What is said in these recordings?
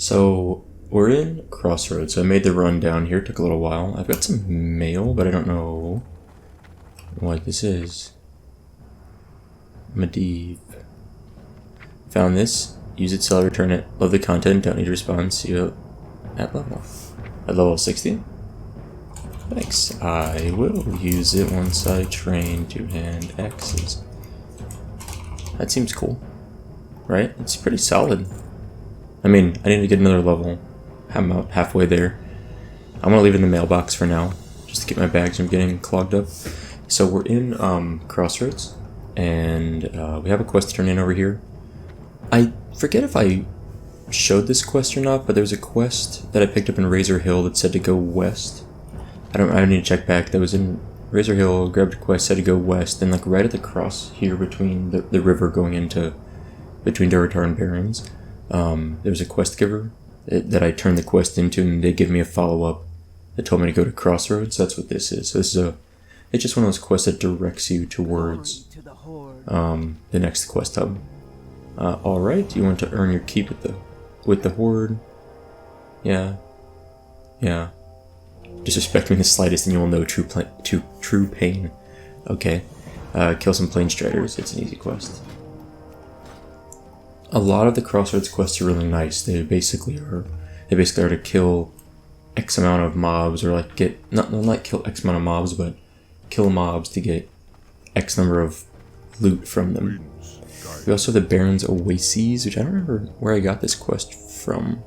So we're in Crossroads. So I made the run down here. It took a little while. I've got some mail, but I don't know what this is. Medivh. Found this. Use it, sell, return it. Love the content. Don't need to respond. See you at level. At level 60? Thanks. I will use it once I train two-hand axes. That seems cool. Right? It's pretty solid. I mean, I need to get another level. I'm about halfway there. I'm gonna leave it in the mailbox for now, just to keep my bags from getting clogged up. So we're in Crossroads, and we have a quest to turn in over here. I forget if I showed this quest or not, but there was a quest that I picked up in Razor Hill that said to go west. I don't need to check back. That was in Razor Hill, grabbed a quest, said to go west, and like right at the cross here between the river going into between Durotar and Barrens. There was a quest giver that I turned the quest into, and they give me a follow-up that told me to go to Crossroads. That's what this is. So this is it's just one of those quests that directs you towards the next quest hub. Alright, you want to earn your keep with the Horde? Yeah. Disrespect me the slightest and you will know true pain. Okay. Kill some Plane Striders. It's an easy quest. A lot of the Crossroads quests are really nice. They basically are to kill X amount of mobs, or like not kill X amount of mobs, but kill mobs to get X number of loot from them. We also have the Barrens Oases, which I don't remember where I got this quest from.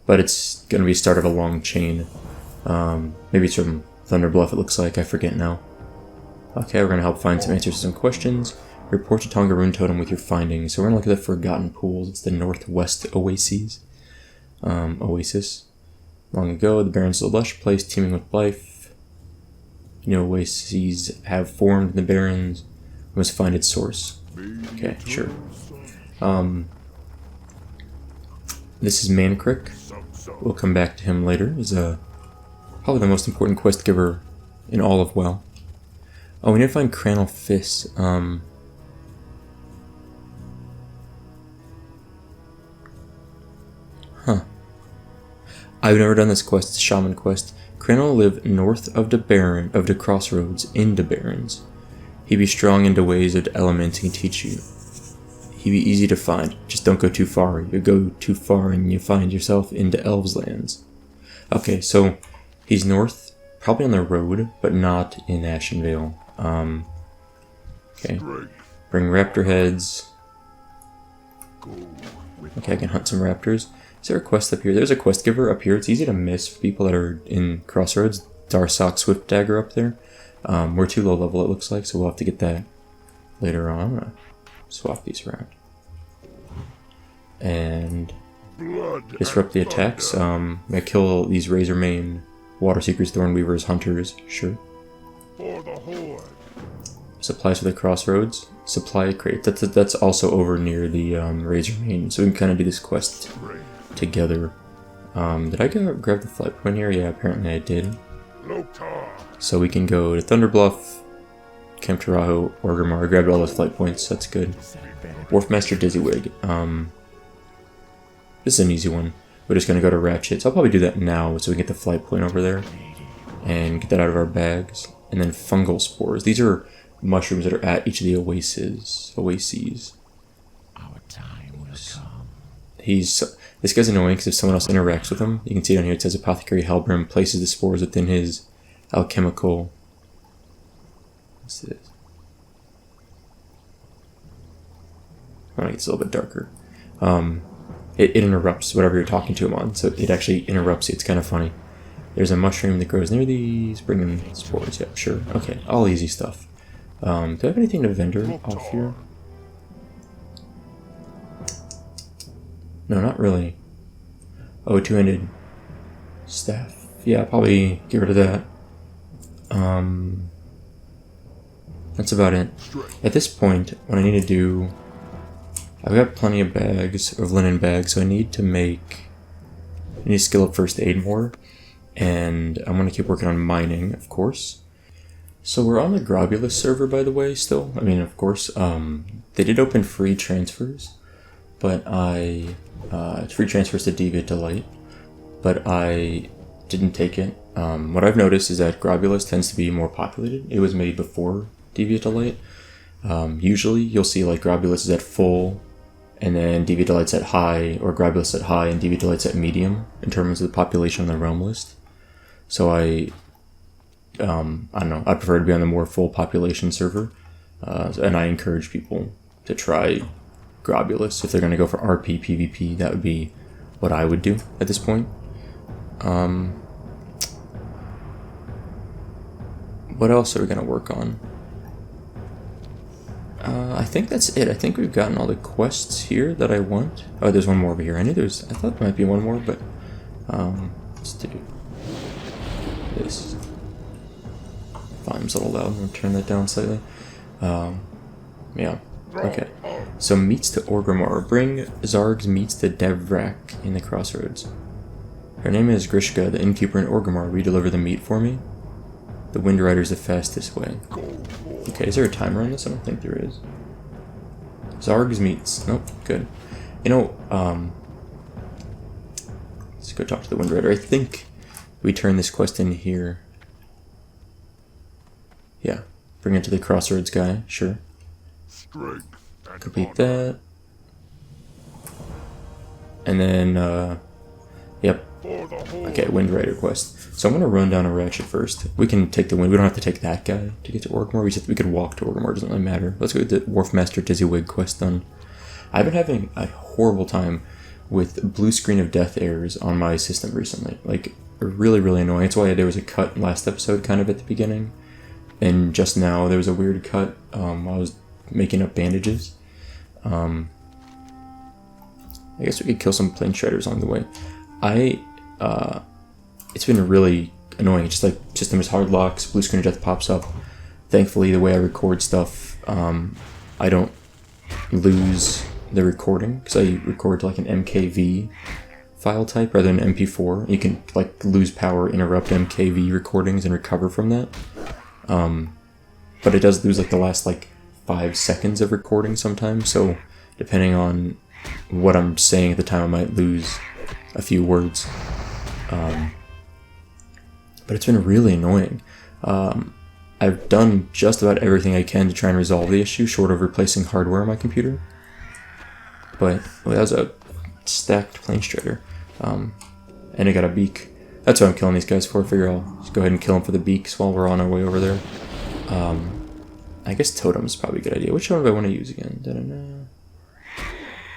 But it's going to be start of a long chain. Maybe it's from Thunderbluff, it looks like. I forget now. Okay, we're going to help find some answers to some questions. Report to Tonga Rune Totem with your findings. So we're going to look at the Forgotten Pools. It's the Northwest Oases. Oasis. Long ago, the Barrens of the lush place teeming with life. New oases have formed in the Barrens. We must find its source. Okay, sure. This is Mankrik. We'll come back to him later. He's probably the most important quest giver in all of WoW. Oh, we need to find Crenell Fist. I've never done this quest. It's a Shaman quest. Crenell live north of the Crossroads in the Barrens. He be strong into ways of elements he can teach you. He be easy to find. Just don't go too far. You go too far and you find yourself into Elves' lands. Okay, so he's north, probably on the road, but not in Ashenvale. Okay. Bring raptor heads. Okay, I can hunt some raptors. Is there a quest up here? There's a quest giver up here. It's easy to miss for people that are in Crossroads. Darsok Swift Dagger up there. We're too low level, it looks like, so we'll have to get that later on. I'm gonna swap these around. And disrupt the attacks. I'm gonna kill these Razormane, Water Seekers, Thornweavers, Hunters. Sure. For the Horde. Supplies for the Crossroads. Supply crate. That's also over near the Razormane, so we can kind of do this quest together. Did I grab the flight point here? Yeah, apparently I did. So we can go to Thunderbluff, Camp Taraho, Orgrimmar. I grabbed all those flight points, that's good. Wharfmaster Dizzywig. This is an easy one. We're just going to go to Ratchet. So I'll probably do that now so we can get the flight point over there. And get that out of our bags. And then Fungal Spores. These are mushrooms that are at each of the oases. Our time will come. This guy's annoying because if someone else interacts with him, you can see down here it says Apothecary Halbrim places the spores within his alchemical. What's this? I want to get a little bit darker. It interrupts whatever you're talking to him on, so it actually interrupts you. It's kind of funny. There's a mushroom that grows near these, bringing spores. Yep, sure. Okay, all easy stuff. Do I have anything to vendor off here? No, not really. Oh, two-handed staff. Yeah, I'll probably get rid of that. That's about it. At this point, what I need to do... I've got plenty of bags, of linen bags, so I need to skill up first aid more. And I'm going to keep working on mining, of course. So we're on the Grobulus server, by the way, still. I mean, of course. They did open free transfers. but it's free transfers to Deviate Delight, but I didn't take it. What I've noticed is that Globulus tends to be more populated. It was made before Deviate Delight. Usually you'll see like Globulus is at full, and then Deviate Delight's at high, or Globulus at high and Deviate Delight's at medium in terms of the population on the realm list. So I don't know, I prefer to be on the more full population server, and I encourage people to try Globulus. If they're going to go for RP PvP, that would be what I would do at this point. What else are we going to work on? I think that's it. I think we've gotten all the quests here that I want. Oh, there's one more over here. I thought there might be one more, but let's do this. Volume's a little loud. I'm going to turn that down slightly. Yeah. Okay. So meats to Orgrimmar. Bring Zarg's meats to Devrak in the Crossroads. Her name is Grishka, the innkeeper in Orgrimmar. Will you deliver the meat for me? The Wind Rider's the fastest way. Okay, is there a timer on this? I don't think there is. Zarg's meats. Nope, good. You know, let's go talk to the Wind Rider. I think we turn this quest in here. Yeah, bring it to the Crossroads guy, sure. Complete that. And then, yep. Okay, Wind Rider quest. So I'm going to run down a ratchet first. We can take the wind. We don't have to take that guy to get to Orgrimmar. We could walk to Orgrimmar. It doesn't really matter. Let's go get the Wharfmaster Dizzywig quest done. I've been having a horrible time with blue screen of death errors on my system recently. Like, really, really annoying. That's why there was a cut last episode kind of at the beginning. And just now there was a weird cut while I was making up bandages. I guess we could kill some plane shredders along the way. It's been really annoying. Just like system is hard locks, blue screen of death pops up. Thankfully, the way I record stuff, I don't lose the recording because I record to like an MKV file type rather than MP4. You can like lose power, interrupt MKV recordings, and recover from that. But it does lose like the last like 5 seconds of recording sometimes. So depending on what I'm saying at the time, I might lose a few words. But it's been really annoying. I've done just about everything I can to try and resolve the issue, short of replacing hardware on my computer. But that was a stacked plane strider. And I got a beak. That's what I'm killing these guys for. I figure I'll just go ahead and kill them for the beaks while we're on our way over there. I guess totem is probably a good idea. Which one do I want to use again? Da-da-da.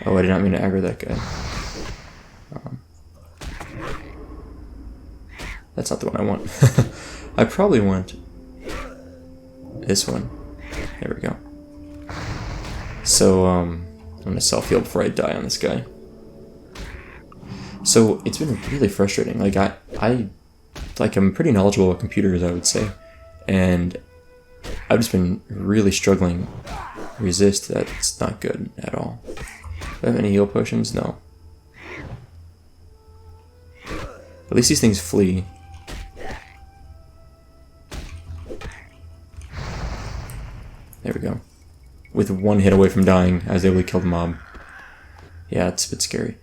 Oh, I did not mean to aggro that guy. That's not the one I want. I probably want this one. There we go. So, I'm gonna self-heal before I die on this guy. So, it's been really frustrating. Like, I'm pretty knowledgeable about computers, I would say. And I've just been really struggling to resist. That's not good at all. Do I have any heal potions? No. At least these things flee. There we go. With one hit away from dying, I was able to kill the mob. Yeah, it's a bit scary.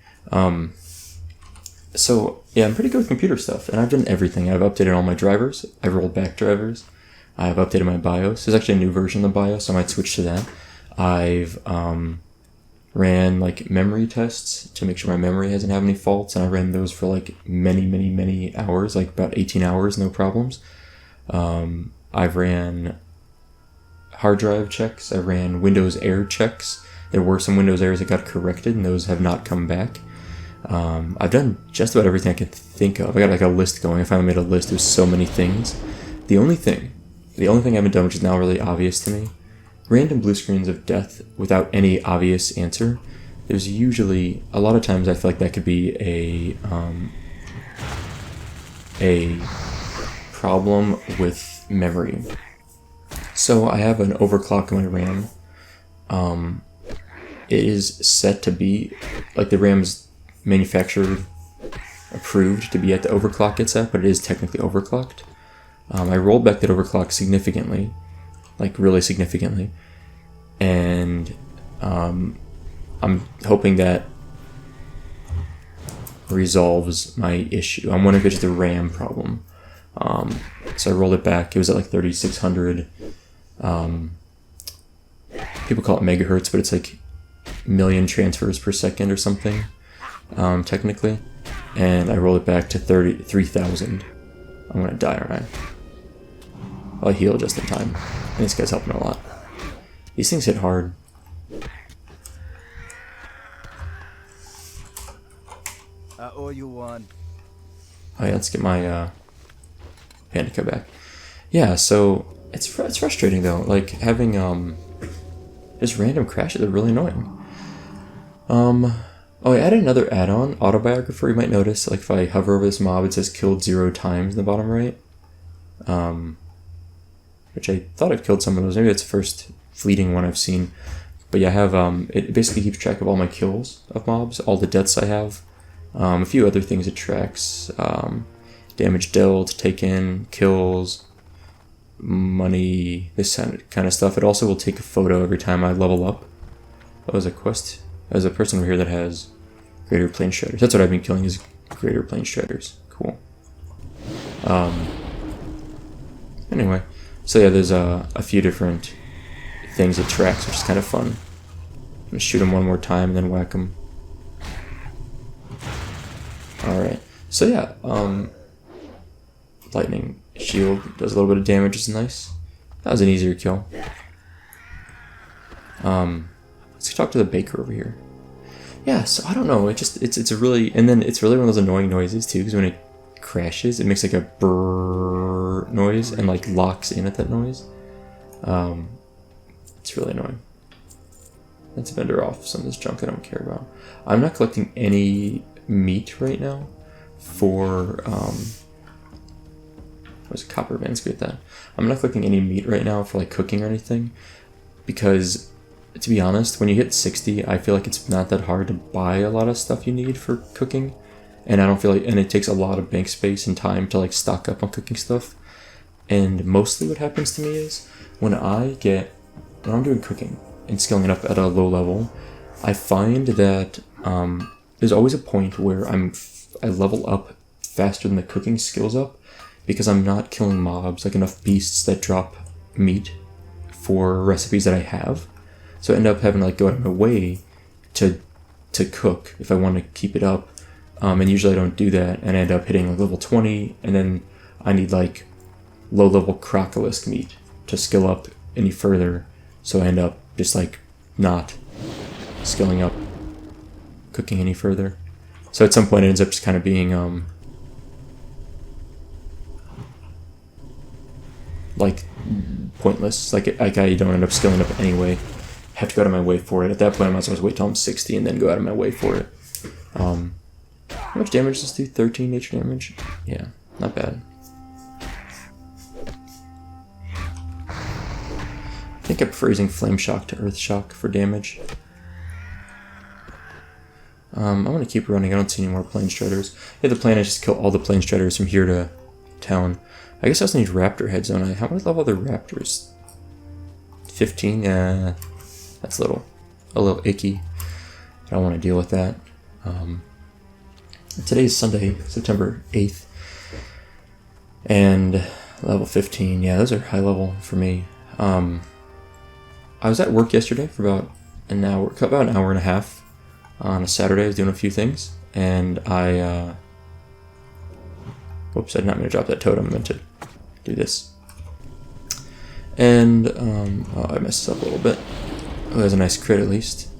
So, yeah, I'm pretty good with computer stuff, and I've done everything. I've updated all my drivers. I've rolled back drivers. I've updated my BIOS. There's actually a new version of the BIOS, so I might switch to that. I've ran, like, memory tests to make sure my memory hasn't had any faults, and I ran those for, like, many hours, like about 18 hours, no problems. I've ran hard drive checks. I ran Windows error checks. There were some Windows errors that got corrected, and those have not come back. I've done just about everything I can think of. I got like a list going. I finally made a list. There's so many things. The only thing I haven't done, which is now really obvious to me, random blue screens of death without any obvious answer. There's usually, a lot of times I feel like that could be a problem with memory. So I have an overclock in my RAM. It is set to be, like the RAM's manufacturer approved to be at the overclock it's at, but it is technically overclocked. I rolled back that overclock significantly, like really significantly, and I'm hoping that resolves my issue. I'm wondering if it's the RAM problem. So I rolled it back. It was at like 3600. People call it megahertz, but it's like million transfers per second or something, technically. And I rolled it back to 33,000. I'm gonna die, aren't I? I'll heal just in time. And this guy's helping a lot. These things hit hard. I owe you one. Oh yeah, let's get my Pandika back. Yeah, so it's frustrating though. Like having just random crashes are really annoying. Oh, I added another add-on, Autobiographer. You might notice, like if I hover over this mob, it says killed 0 times in the bottom right. Which I thought I've killed some of those. Maybe that's the first fleeting one I've seen. But yeah, I have it basically keeps track of all my kills of mobs, all the deaths I have. A few other things it tracks. Damage dealt, taken, kills, money, this kind of stuff. It also will take a photo every time I level up. That was a quest. There's a person over here that has greater plane shredders. That's what I've been killing, is greater plane shredders. Cool. Anyway, so yeah, there's a few different things it tracks, which is kind of fun. I'm gonna shoot them one more time and then whack them. Alright, so yeah, lightning shield does a little bit of damage, is nice. That was an easier kill. Let's talk to the baker over here. Yeah, so I don't know, it's a really, and then it's really one of those annoying noises too, because when it crashes, it makes like a brrrr noise and like locks in at that noise. It's really annoying. Let's vendor off some of this junk I don't care about. I'm not collecting any meat right now for where's a copper bands get that? I'm not collecting any meat right now for like cooking or anything, because to be honest, when you hit 60, I feel like it's not that hard to buy a lot of stuff you need for cooking, and I don't feel like, and it takes a lot of bank space and time to like stock up on cooking stuff. And mostly what happens to me is when I'm doing cooking and scaling it up at a low level, I find that there's always a point where I level up faster than the cooking skills up, because I'm not killing mobs, like enough beasts that drop meat for recipes that I have. So I end up having to like go out of my way to cook if I want to keep it up. And usually I don't do that, and I end up hitting like level 20, and then I need like low level crocolisk meat to skill up any further. So I end up just like not skilling up cooking any further. So at some point it ends up just kind of being like pointless. Like I don't end up skilling up anyway. Have to go out of my way for it. At that point I might as well wait till I'm 60 and then go out of my way for it. How much damage does this do? 13 nature damage? Yeah, not bad. I think I prefer using Flame Shock to Earth Shock for damage. I'm going to keep running. I don't see any more plane shredders. Yeah, the plan is just kill all the plane shredders from here to town. I guess I also need raptor heads, don't I? How many level are the raptors? 15? Yeah, that's a little icky. I don't want to deal with that. Today is Sunday, September 8th. And level 15, yeah, those are high level for me. I was at work yesterday for about an hour and a half. On a Saturday, I was doing a few things, and whoops, I did not mean to drop that totem. I meant to do this. And, I messed up a little bit. Oh, there's a nice crit at least.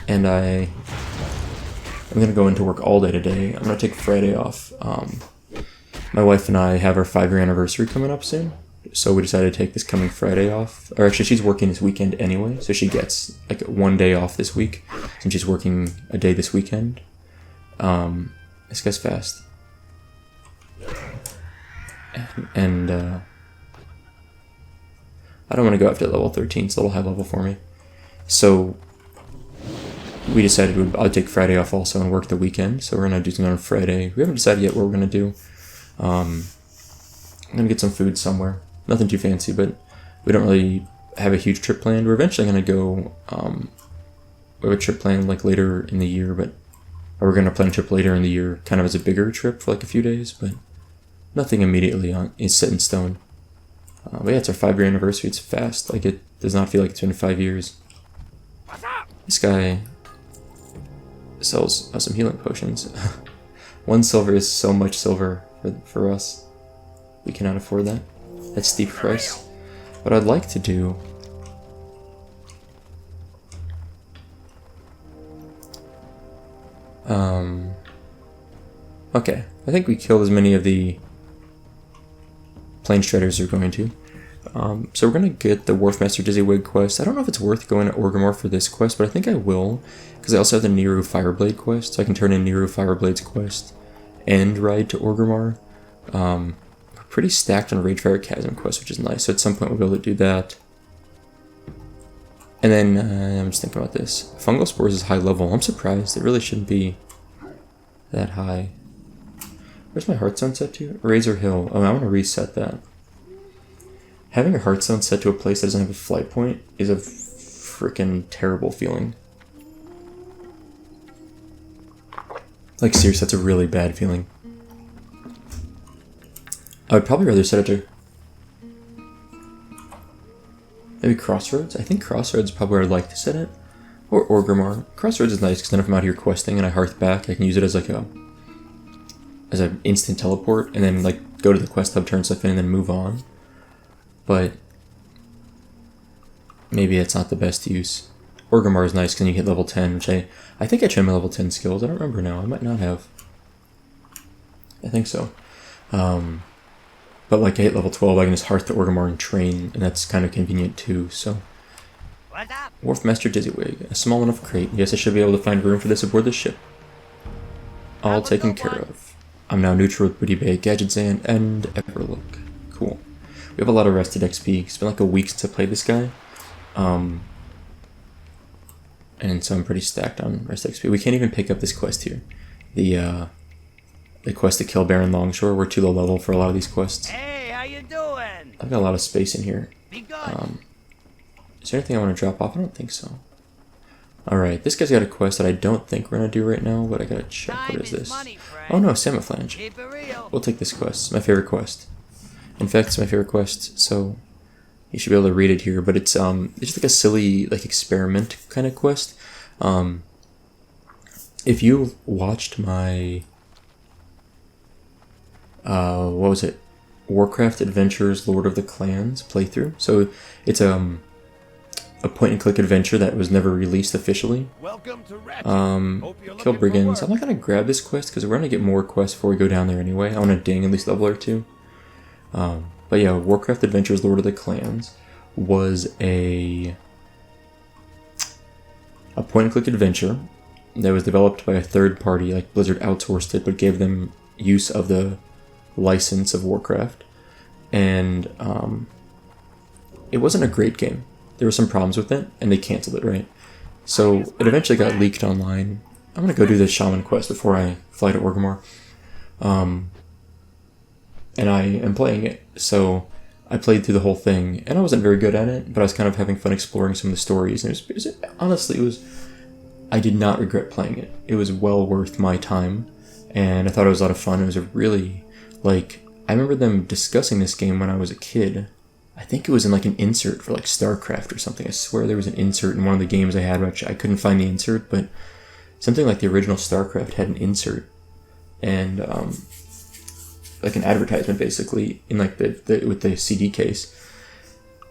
And I'm gonna go into work all day today. I'm gonna take Friday off. My wife and I have our 5-year anniversary coming up soon, so we decided to take this coming Friday off. Or actually, she's working this weekend anyway, so she gets like 1 day off this week, since she's working a day this weekend. This guy's fast. And I don't want to go after level 13, it's a little high level for me. So we decided I'd take Friday off also and work the weekend, so we're going to do something on Friday. We haven't decided yet what we're going to do. I'm going to get some food somewhere. Nothing too fancy, but we don't really have a huge trip planned. We're eventually going to go we have a trip planned like later in the year, but or we're gonna plan a trip later in the year, kind of as a bigger trip for like a few days, but nothing immediately is set in stone. But yeah, it's our 5-year anniversary. It's fast. Like, it does not feel like it's been 5 years. This guy sells some healing potions. 1 silver is so much silver for us. We cannot afford that. That's steep price. What I'd like to do... Okay, I think we killed as many of the Plane Striders are going to. So we're going to get the Wharfmaster Dizzywig quest. I don't know if it's worth going to Orgrimmar for this quest, but I think I will, because I also have the Niru Fireblade quest, so I can turn in Niru Fireblade's quest and ride to Orgrimmar. We're pretty stacked on Ragefire Chasm quest, which is nice, so at some point we'll be able to do that. And then, I'm just thinking about this. Fungal Spores is high level. I'm surprised. It really shouldn't be that high. Where's my Hearthstone set to? Razor Hill. Oh, I want to reset that. Having a Hearthstone set to a place that doesn't have a flight point is a freaking terrible feeling. Like, seriously, that's a really bad feeling. I would probably rather set it to... maybe Crossroads? I think Crossroads is probably where I'd like to set it. Or Orgrimmar. Crossroads is nice because then if I'm out here questing and I hearth back, I can use it as like a... as an instant teleport, and then like go to the quest hub, turn stuff in, and then move on. But maybe it's not the best use. Orgrimmar is nice because you hit level 10, which I think I tried my level 10 skills. I don't remember now. I might not have. I think so. But like I hit level 12, I can just hearth to Orgrimmar and train, and that's kind of convenient too. So, Wharfmaster Dizzywig, a small enough crate. Yes, I should be able to find room for this aboard the ship. All taken care of. I'm now neutral with Booty Bay, Gadgetzan, and Everlook. Cool. We have a lot of rested XP. It's been like a week since I played this guy. And so I'm pretty stacked on rest XP. We can't even pick up this quest here. The quest to kill Baron Longshore. We're too low level for a lot of these quests. Hey, how you doing? I've got a lot of space in here. Be good. Is there anything I want to drop off? I don't think so. Alright, this guy's got a quest that I don't think we're going to do right now, but I gotta check. What is this? Oh no, Samophlange. We'll take this quest. It's my favorite quest. In fact, it's my favorite quest, so you should be able to read it here, but it's just like a silly like experiment kind of quest. If you watched my what was it? Warcraft Adventures Lord of the Clans playthrough. So it's a point and click adventure that was never released officially. Welcome to Kill Brigands. I'm not gonna grab this quest because we're gonna get more quests before we go down there anyway. I want to ding at least level or 2. But yeah, Warcraft Adventures Lord of the Clans was a point and click adventure that was developed by a third party. Like Blizzard outsourced it, but gave them use of the license of Warcraft, and it wasn't a great game. There were some problems with it, and they canceled it, right? So it eventually got leaked online. I'm gonna go do the Shaman quest before I fly to Orgrimmar. And I am playing it, so I played through the whole thing, and I wasn't very good at it, but I was kind of having fun exploring some of the stories, and honestly, I did not regret playing it. It was well worth my time, and I thought it was a lot of fun. It was a really, like, I remember them discussing this game when I was a kid. I think it was in like an insert for like StarCraft or something. I swear there was an insert in one of the games I had, which I couldn't find the insert, but something like the original StarCraft had an insert, and like an advertisement basically in like the with the CD case,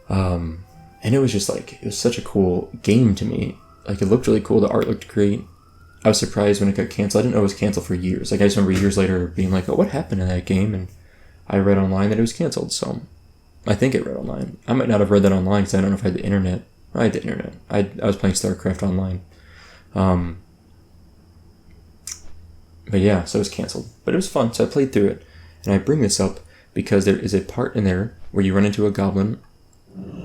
and it was just like, it was such a cool game to me. Like, it looked really cool, the art looked great. I was surprised when it got canceled. I didn't know it was canceled for years. Like, I just remember years later being like, oh, what happened to that game? And I read online that it was canceled, so I think it read online. I might not have read that online because I don't know if I had the internet. I had the internet. I was playing StarCraft online. But yeah, so it was canceled. But it was fun, so I played through it. And I bring this up because there is a part in there where you run into a goblin.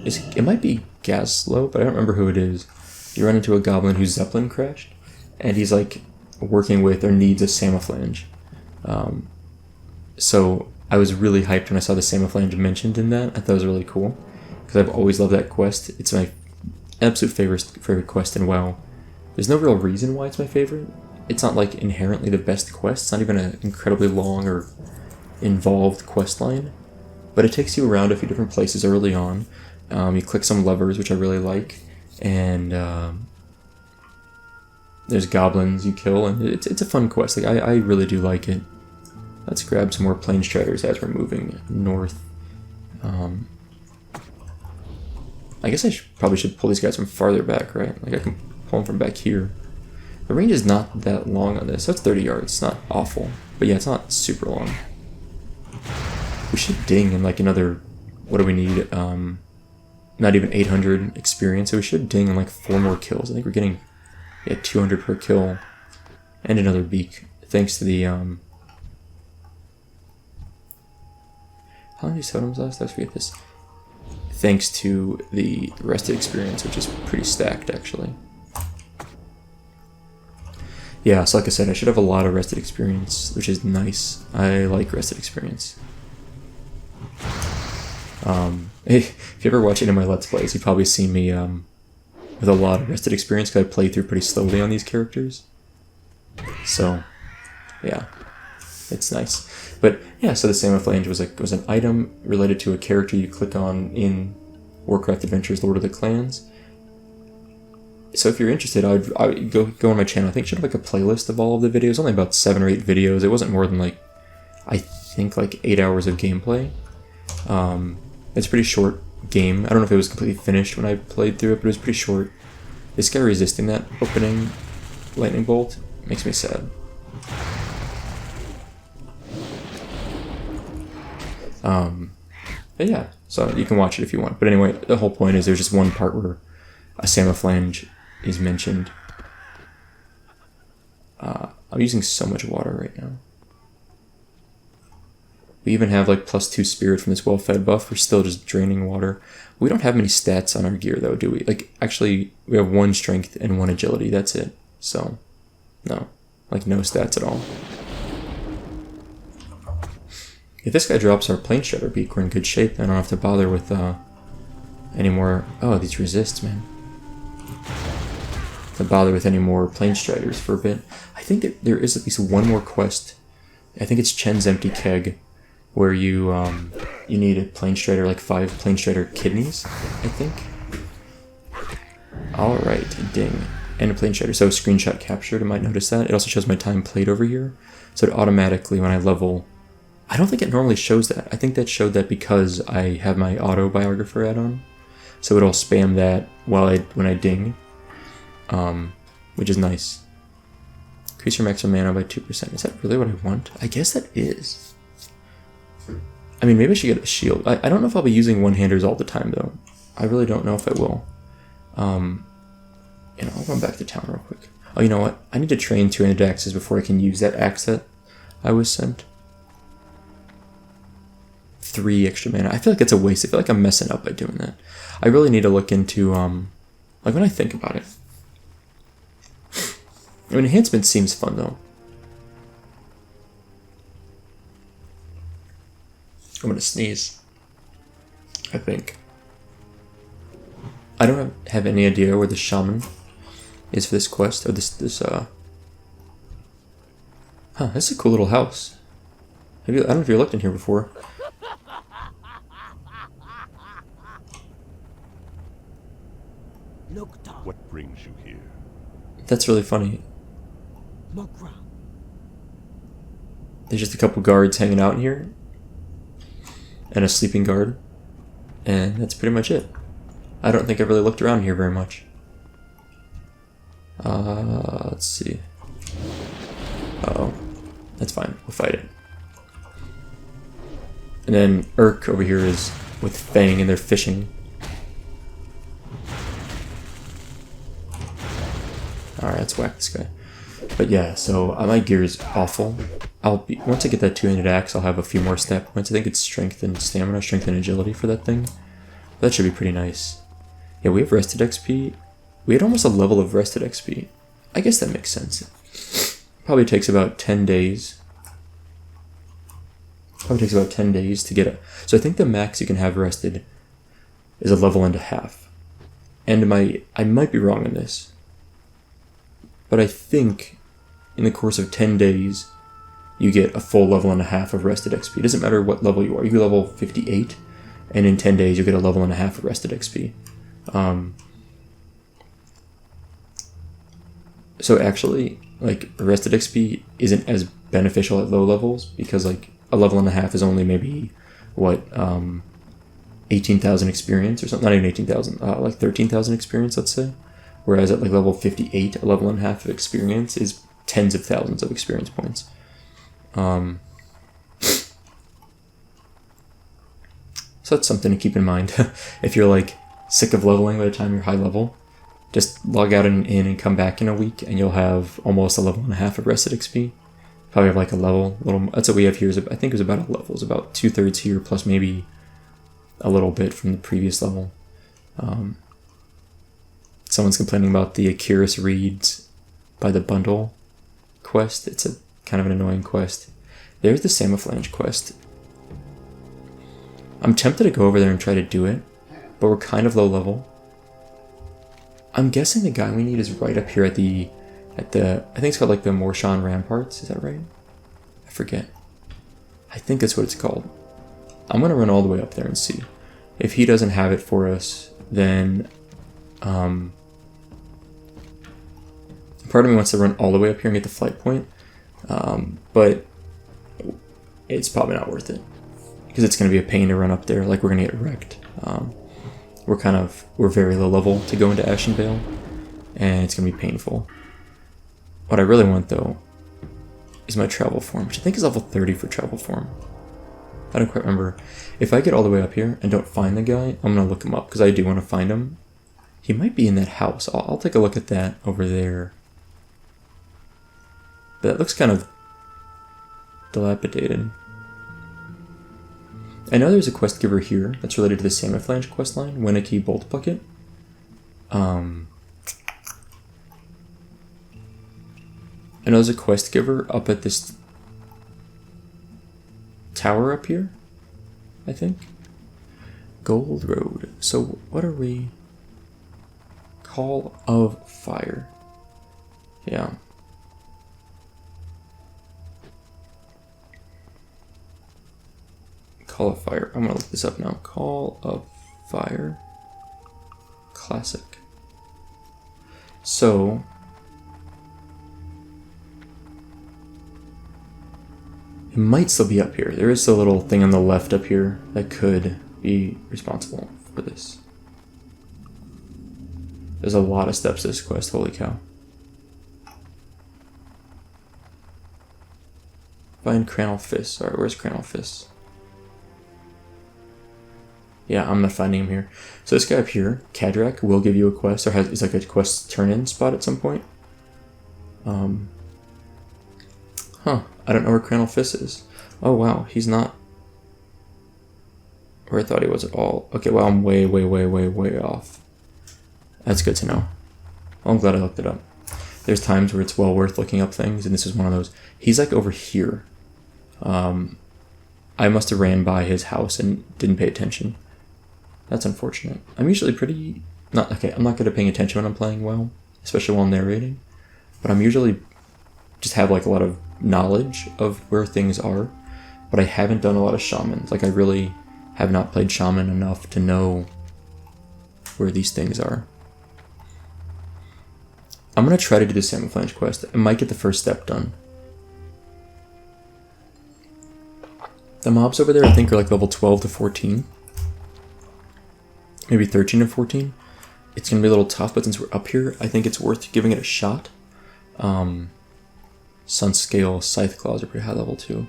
It might be Gaslow, but I don't remember who it is. You run into a goblin whose Zeppelin crashed, and he's like working with or needs a Samophlange. So I was really hyped when I saw the Samophlange mentioned in that. I thought it was really cool because I've always loved that quest. It's my absolute favorite quest in WoW. There's no real reason why it's my favorite. It's not like inherently the best quest. It's not even an incredibly long or involved quest line. But it takes you around a few different places early on. You click some levers, which I really like. And there's goblins you kill. And it's a fun quest. Like I really do like it. Let's grab some more Plane Striders as we're moving north. I guess I probably should pull these guys from farther back, right? Like I can pull them from back here. The range is not that long on this. That's 30 yards. It's not awful. But yeah, it's not super long. We should ding in like another... What do we need? Not even 800 experience. So we should ding in like 4 more kills. I think we're getting 200 per kill. And another beak. Thanks to the... How long do these totems last? Let's forget this. Thanks to the rested experience, which is pretty stacked actually. Yeah, so like I said, I should have a lot of rested experience, which is nice. I like rested experience. If you ever watch any of my Let's Plays, you've probably seen me with a lot of rested experience because I play through pretty slowly on these characters. So, yeah, it's nice. But yeah, so the Samophlange was an item related to a character you click on in Warcraft Adventures Lord of the Clans. So if you're interested, I would go on my channel. I think I should have like a playlist of all of the videos. Only about 7 or 8 videos. It wasn't more than like, I think like 8 hours of gameplay. It's a pretty short game. I don't know if it was completely finished when I played through it, but it was pretty short. This guy resisting that opening lightning bolt makes me sad. But yeah, so you can watch it if you want. But anyway, the whole point is there's just one part where a Samophlange is mentioned. I'm using so much water right now. We even have like +2 spirit from this well-fed buff. We're still just draining water. We don't have many stats on our gear though, do we? Like actually, we have 1 strength and 1 agility. That's it. So, no. Like no stats at all. If this guy drops our Plane Strider beak, we're in good shape. I don't have to bother with any more... Oh, these resists, man. To bother with any more Plane Striders for a bit. I think that there is at least one more quest. I think it's Chen's Empty Keg, where you you need a Plane Strider, like 5 Plane Strider kidneys, I think. Alright, ding. And a Plane Strider. So screenshot captured, I might notice that. It also shows my time played over here. So it automatically, when I level... I don't think it normally shows that. I think that showed that because I have my auto-biographer add-on. So it'll spam that when I ding. Which is nice. Increase your maximum mana by 2%. Is that really what I want? I guess that is. I mean, maybe I should get a shield. I don't know if I'll be using one-handers all the time, though. I really don't know if I will. I'll run back to town real quick. Oh, you know what? I need to train 2-handed axes before I can use that axe that I was sent. 3 extra mana. I feel like it's a waste. I feel like I'm messing up by doing that. I really need to look into, like when I think about it. I mean, enhancement seems fun, though. I'm gonna sneeze. I think. I don't have any idea where the shaman is for this quest, or this Huh, this is a cool little house. I don't know if you looked in here before. What brings you here? That's really funny. There's just a couple guards hanging out in here. And a sleeping guard. And that's pretty much it. I don't think I've really looked around here very much. Let's see. Uh-oh. That's fine. We'll fight it. And then Urk over here is with Fang and they're fishing. Alright, let's whack this guy. But yeah, so my gear is awful. Once I get that 2-handed axe, I'll have a few more stat points. I think it's strength and stamina, strength and agility for that thing. That should be pretty nice. Yeah, we have rested XP. We had almost a level of rested XP. I guess that makes sense. Probably takes about 10 days. Probably takes about 10 days to get a... So I think the max you can have rested is a level and a half. And I might be wrong on this. but I think in the course of 10 days, you get a full level and a half of rested XP. It doesn't matter what level you are. You can level 58, and in 10 days, you get a level and a half of rested XP. So actually, like, rested XP isn't as beneficial at low levels, because, like, a level and a half is only maybe, what, 18,000 experience or something? Not even 18,000, like 13,000 experience, let's say. Whereas at, like, level 58, a level and a half of experience is tens of thousands of experience points. So that's something to keep in mind. If you're, like, sick of leveling by the time you're high level, just log out in and come back in a week, and you'll have almost a level and a half of rested XP. Probably have like a level, that's what we have here. I think it was about a level. It's about 2/3 here, plus maybe a little bit from the previous level. Someone's complaining about the Akirus Reads by the Bundle quest. It's a kind of an annoying quest. There's the Samophlange quest. I'm tempted to go over there and try to do it, but we're kind of low level. I'm guessing the guy we need is right up here at the I think it's called like the Morshan Ramparts. Is that right? I forget. I think that's what it's called. I'm gonna run all the way up there and see. If he doesn't have it for us, then part of me wants to run all the way up here and get the flight point, but it's probably not worth it because it's gonna be a pain to run up there. Like, we're gonna get wrecked. We're very low level to go into Ashenvale, and it's gonna be painful. What I really want, though, is my travel form, which I think is level 30 for travel form. I don't quite remember. If I get all the way up here and don't find the guy, I'm gonna look him up, because I do want to find him. He might be in that house. I'll take a look at that over there. But that looks kind of dilapidated. I know there's a quest giver here that's related to the Samophlange questline, Winnicky Bolt Bucket. I know there's a quest giver up at this tower up here, I think. Gold Road. So what are we? Call of Fire. Yeah. Call of Fire. I'm gonna look this up now. Call of Fire. Classic. So it might still be up here. There is a little thing on the left up here that could be responsible for this. There's a lot of steps to this quest, holy cow. Find Crenell Fist. Alright, where's Crenell Fist? Yeah, I'm not finding him here. So this guy up here, Kadrak, will give you a quest, or is like a quest turn-in spot at some point. I don't know where Crenell Fist is. Oh wow, he's not where I thought he was at all. Okay, well, I'm way off. That's good to know. Well, I'm glad I looked it up. There's times where it's well worth looking up things, and this is one of those. He's like over here. I must have ran by his house and didn't pay attention. That's unfortunate. I'm usually pretty... I'm not good at paying attention when I'm playing WoW, especially while narrating. But I'm usually... just have like a lot of knowledge of where things are. But I haven't done a lot of Shamans. Like, I really have not played Shaman enough to know where these things are. I'm going to try to do the Samophlange quest. I might get the first step done. The mobs over there, I think, are like level 12 to 14. Maybe 13 to 14. It's going to be a little tough, but since we're up here, I think it's worth giving it a shot. Sunscale Scythe Claws are pretty high level too.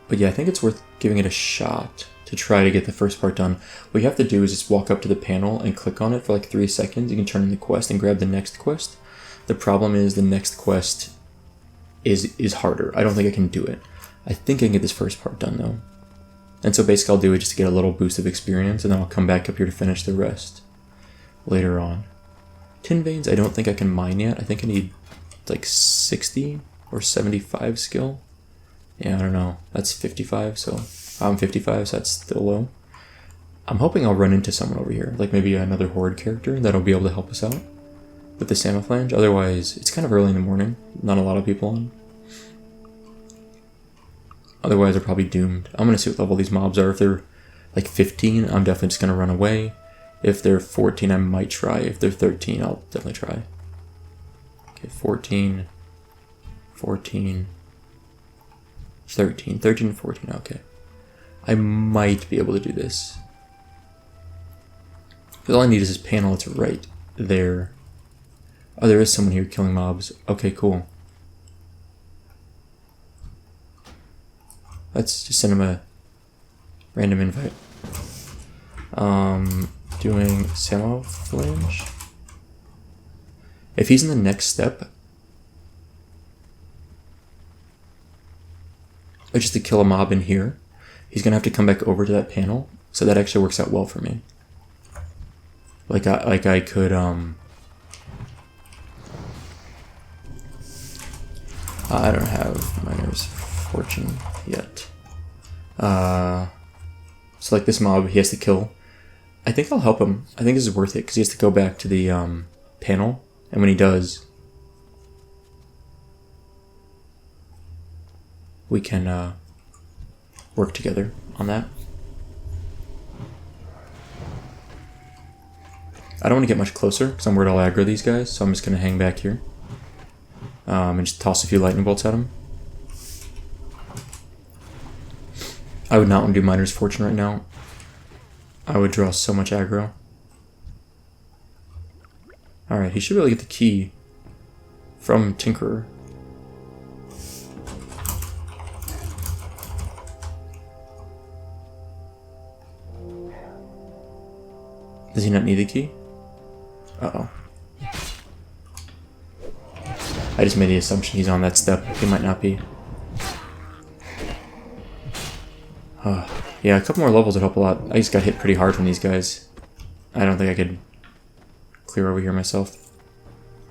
But yeah, I think it's worth giving it a shot to try to get the first part done. What you have to do is just walk up to the panel and click on it for like 3 seconds. You can turn in the quest and grab the next quest. The problem is the next quest is harder. I don't think I can do it. I think I can get this first part done though. And so basically I'll do it just to get a little boost of experience, and then I'll come back up here to finish the rest later on. Tin Veins I don't think I can mine yet. I think I need like 60 or 75 skill. Yeah, I don't know. That's 55, so I'm 55, so that's still low. I'm hoping I'll run into someone over here, like maybe another Horde character that'll be able to help us out. with the Samophlange. Otherwise, it's kind of early in the morning. Not a lot of people on. Otherwise, they're probably doomed. I'm going to see what level these mobs are. If they're like 15, I'm definitely just going to run away. If they're 14, I might try. If they're 13, I'll definitely try. Okay, 14, 14, 13, 13 and 14, okay. I might be able to do this. Because all I need is this panel that's right there. Oh, there is someone here killing mobs. Okay, cool. Let's just send him a random invite. Doing Samophlange. If he's in the next step, or just to kill a mob in here, he's gonna have to come back over to that panel. So that actually works out well for me. Like I could I don't have Miner's Fortune yet. So like this mob, he has to kill. I think I'll help him. I think this is worth it because he has to go back to the panel, and when he does, we can work together on that. I don't want to get much closer because I'm worried I'll aggro these guys, so I'm just going to hang back here and just toss a few lightning bolts at him. I would not want to do Miner's Fortune right now. I would draw so much aggro. Alright, he should be able to get the key from Tinkerer. Does he not need the key? Uh-oh. I just made the assumption he's on that step. He might not be. Yeah, a couple more levels would help a lot. I just got hit pretty hard from these guys. I don't think I could clear over here myself.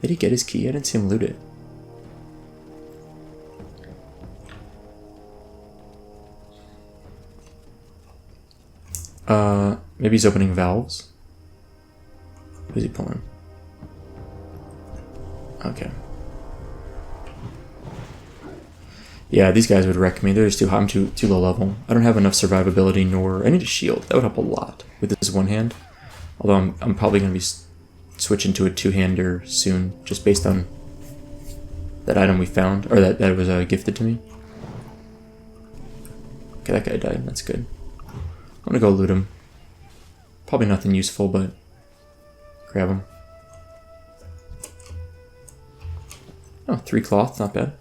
Did he get his key? I didn't see him loot it. Maybe he's opening valves. What is he pulling? Okay. Yeah, these guys would wreck me. They're just too high. I'm too low level. I don't have enough survivability, nor I need a shield. That would help a lot with this one hand. Although I'm probably going to be switching to a two-hander soon, just based on that item we found, or that was gifted to me. Okay, that guy died. That's good. I'm gonna go loot him. Probably nothing useful, but grab him. Oh, 3 cloth, not bad.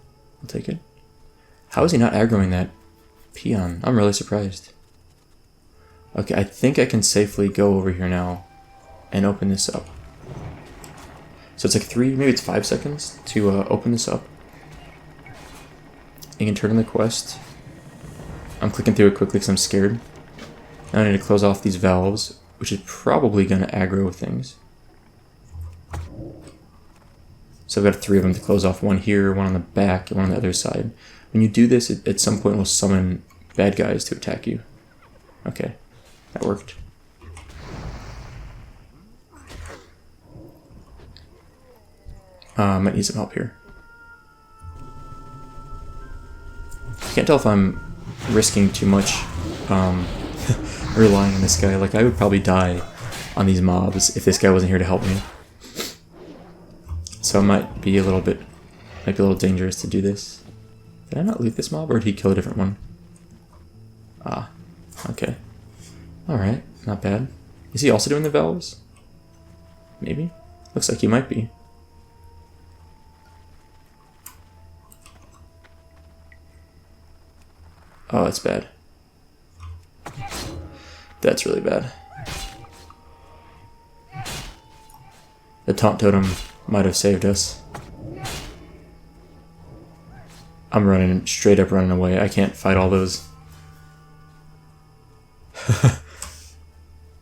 I'll take it. How is he not aggroing that peon? I'm really surprised. Okay, I think I can safely go over here now and open this up. So it's like 3, maybe it's 5 seconds to open this up. You can turn in the quest. I'm clicking through it quickly because I'm scared. Now I need to close off these valves, which is probably going to aggro things. So I've got 3 of them to close off. 1 here, 1 on the back, and 1 on the other side. When you do this, at some point it will summon bad guys to attack you. Okay, that worked. Might need some help here. I can't tell if I'm risking too much relying on this guy. Like, I would probably die on these mobs if this guy wasn't here to help me. So it might be a little dangerous to do this. Did I not loot this mob, or did he kill a different one? Ah, okay. Alright, not bad. Is he also doing the valves? Maybe? Looks like he might be. Oh, that's bad. That's really bad. The taunt totem might have saved us. I'm running, straight up running away. I can't fight all those.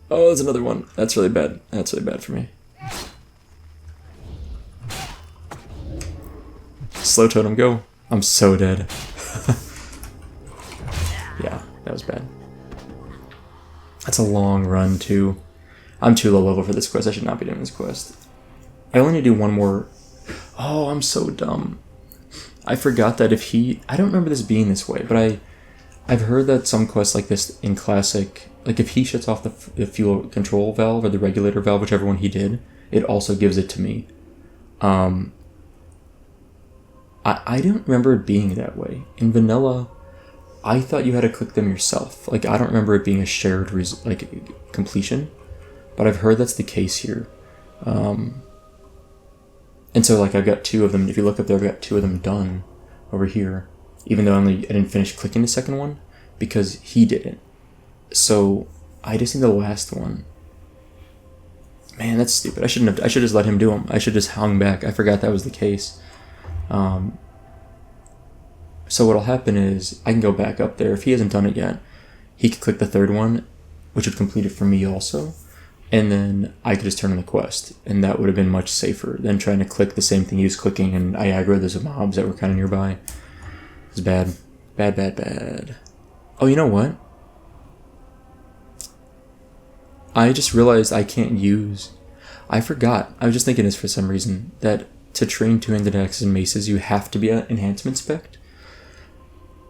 Oh, there's another one. That's really bad. That's really bad for me. Slow totem, go. I'm so dead. Yeah, that was bad. That's a long run, too. I'm too low level for this quest. I should not be doing this quest. I only need to do one more. Oh, I'm so dumb. I forgot that if he... I don't remember this being this way, but I've heard that some quests like this in Classic, like if he shuts off the fuel control valve or the regulator valve, whichever one he did, it also gives it to me. I don't remember it being that way. In vanilla, I thought you had to click them yourself. Like, I don't remember it being a shared completion, but I've heard that's the case here. And so, like, I've got 2 of them. If you look up there, I've got 2 of them done over here, even though I didn't finish clicking the second one because he didn't. So I just need the last one. Man, that's stupid. I should just let him do them. I should just hung back. I forgot that was the case. So what'll happen is I can go back up there. If he hasn't done it yet, he could click the 3rd one, which would complete it for me also. And then I could just turn on the quest. And that would have been much safer than trying to click the same thing he was clicking. And I aggroed those mobs that were kind of nearby. It was bad. Bad, bad, bad. Oh, you know what? I just realized I can't use... I forgot. I was just thinking this for some reason. That to train two-handed axes and maces, you have to be an enhancement spec.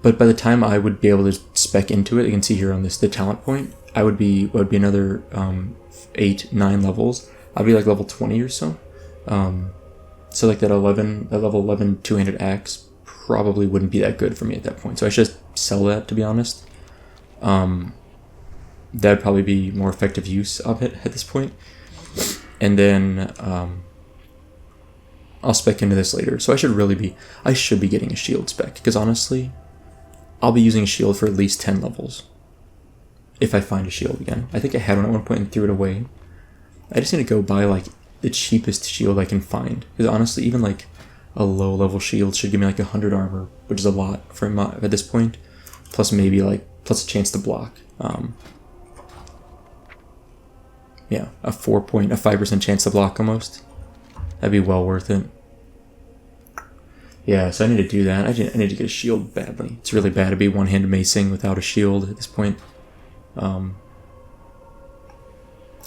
But by the time I would be able to spec into it, you can see here on this, the talent point, I would be another 8, 9 levels. I'd be like level 20 or so. So like that level 11 two-handed axe probably wouldn't be that good for me at that point. So I should just sell that, to be honest. That'd probably be more effective use of it at this point. And then I'll spec into this later. So I should be getting a shield spec, because honestly, I'll be using a shield for at least 10 levels. If I find a shield again. I think I had one at one point and threw it away. I just need to go buy like the cheapest shield I can find. Because honestly, even like a low level shield should give me like 100 armor, which is a lot for at this point. Plus maybe plus a chance to block. Yeah, a 5% chance to block almost. That'd be well worth it. Yeah, so I need to do that. I need to get a shield badly. It's really bad to be one-handed macing without a shield at this point. I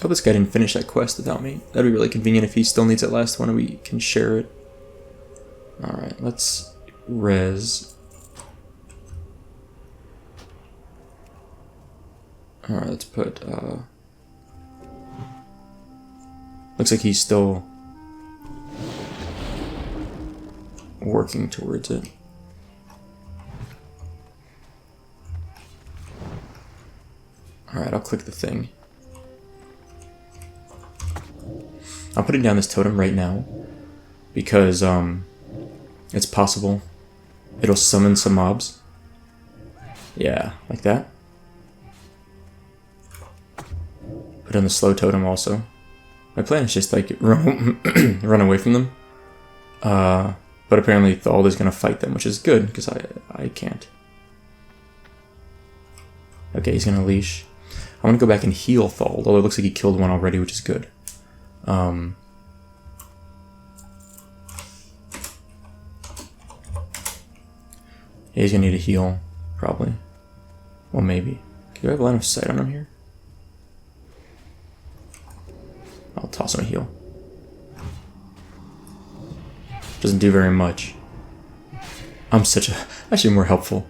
hope this guy didn't finish that quest without me. That'd be really convenient if he still needs that last one and we can share it. Alright, let's res. Alright, let's put... Looks like he's still working towards it. Alright, I'll click the thing. I'm putting down this totem right now because it's possible it'll summon some mobs. Yeah, like that. Put on the slow totem also. My plan is just like run away from them. But apparently Thald is going to fight them, which is good because I can't. Okay, he's going to leash. I want to go back and heal Thald, although it looks like he killed one already, which is good. Yeah, he's going to need a heal, probably. Well, maybe. Do I have a line of sight on him here? I'll toss him a heal. Doesn't do very much. I'm actually more helpful.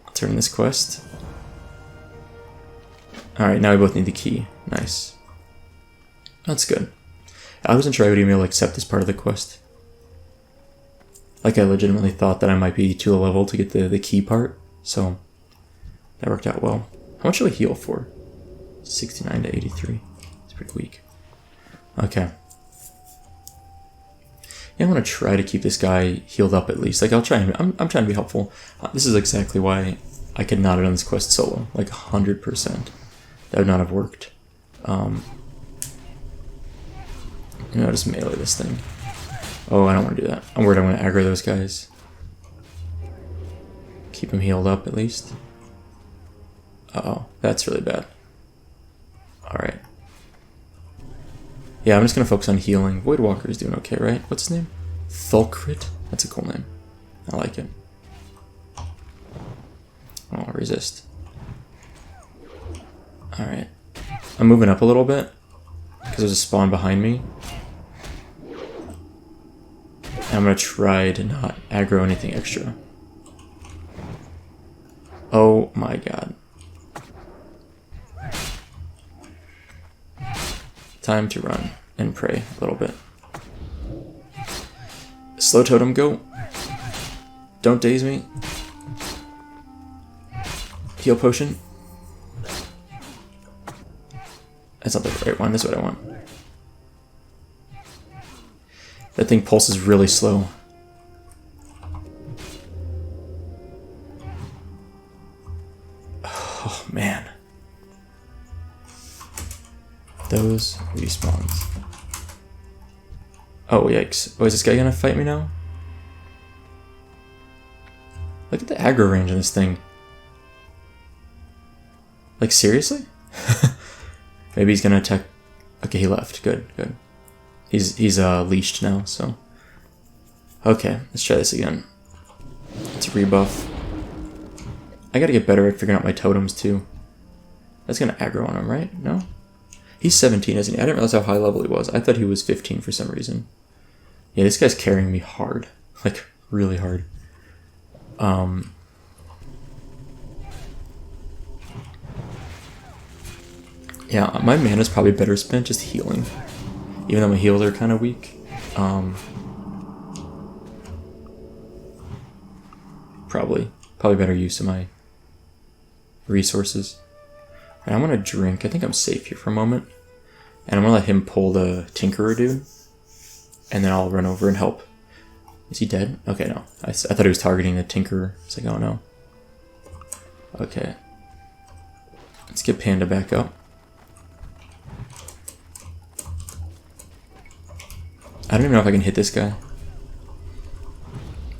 I'll turn this quest. Alright, now we both need the key. Nice. That's good. I wasn't sure I would even be able to accept this part of the quest. Like, I legitimately thought that I might be too low level to get the key part, so that worked out well. How much do I heal for? 69 to 83. It's pretty weak. Okay. Yeah, I want to try to keep this guy healed up at least. Like, I'll try and I'm trying to be helpful. This is exactly why I could not have done this quest solo. Like 100%. That would not have worked. Just melee this thing. Oh, I don't want to do that. I'm worried I'm going to aggro those guys. Keep him healed up at least. Uh-oh, that's really bad. Alright. Yeah, I'm just going to focus on healing. Voidwalker is doing okay, right? What's his name? Thulkrit? That's a cool name. I like it. Oh, resist. Alright. I'm moving up a little bit. because there's a spawn behind me. And I'm going to try to not aggro anything extra. Oh my god. Time to run and pray a little bit. Slow totem, go. Don't daze me. Heal potion. That's not the right one, that's what I want. That thing pulses really slow. Oh man. Those respawns. Oh yikes. Oh, is this guy gonna fight me now? Look at the aggro range on this thing. Like seriously? Maybe he's gonna attack. Okay, he left. Good, good. He's leashed now, so. Okay, let's try this again. Let's rebuff. I gotta get better at figuring out my totems too. That's gonna aggro on him, right? No? He's 17, isn't he? I didn't realize how high level he was. I thought he was 15 for some reason. Yeah, this guy's carrying me hard. Like, really hard. Yeah, my mana's probably better spent just healing. Even though my heals are kind of weak. Probably better use of my resources. Right, I'm gonna drink. I think I'm safe here for a moment. And I'm gonna let him pull the Tinkerer dude. And then I'll run over and help. Is he dead? Okay, no. I thought he was targeting the Tinkerer. It's like, oh no. Okay. Let's get Panda back up. I don't even know if I can hit this guy.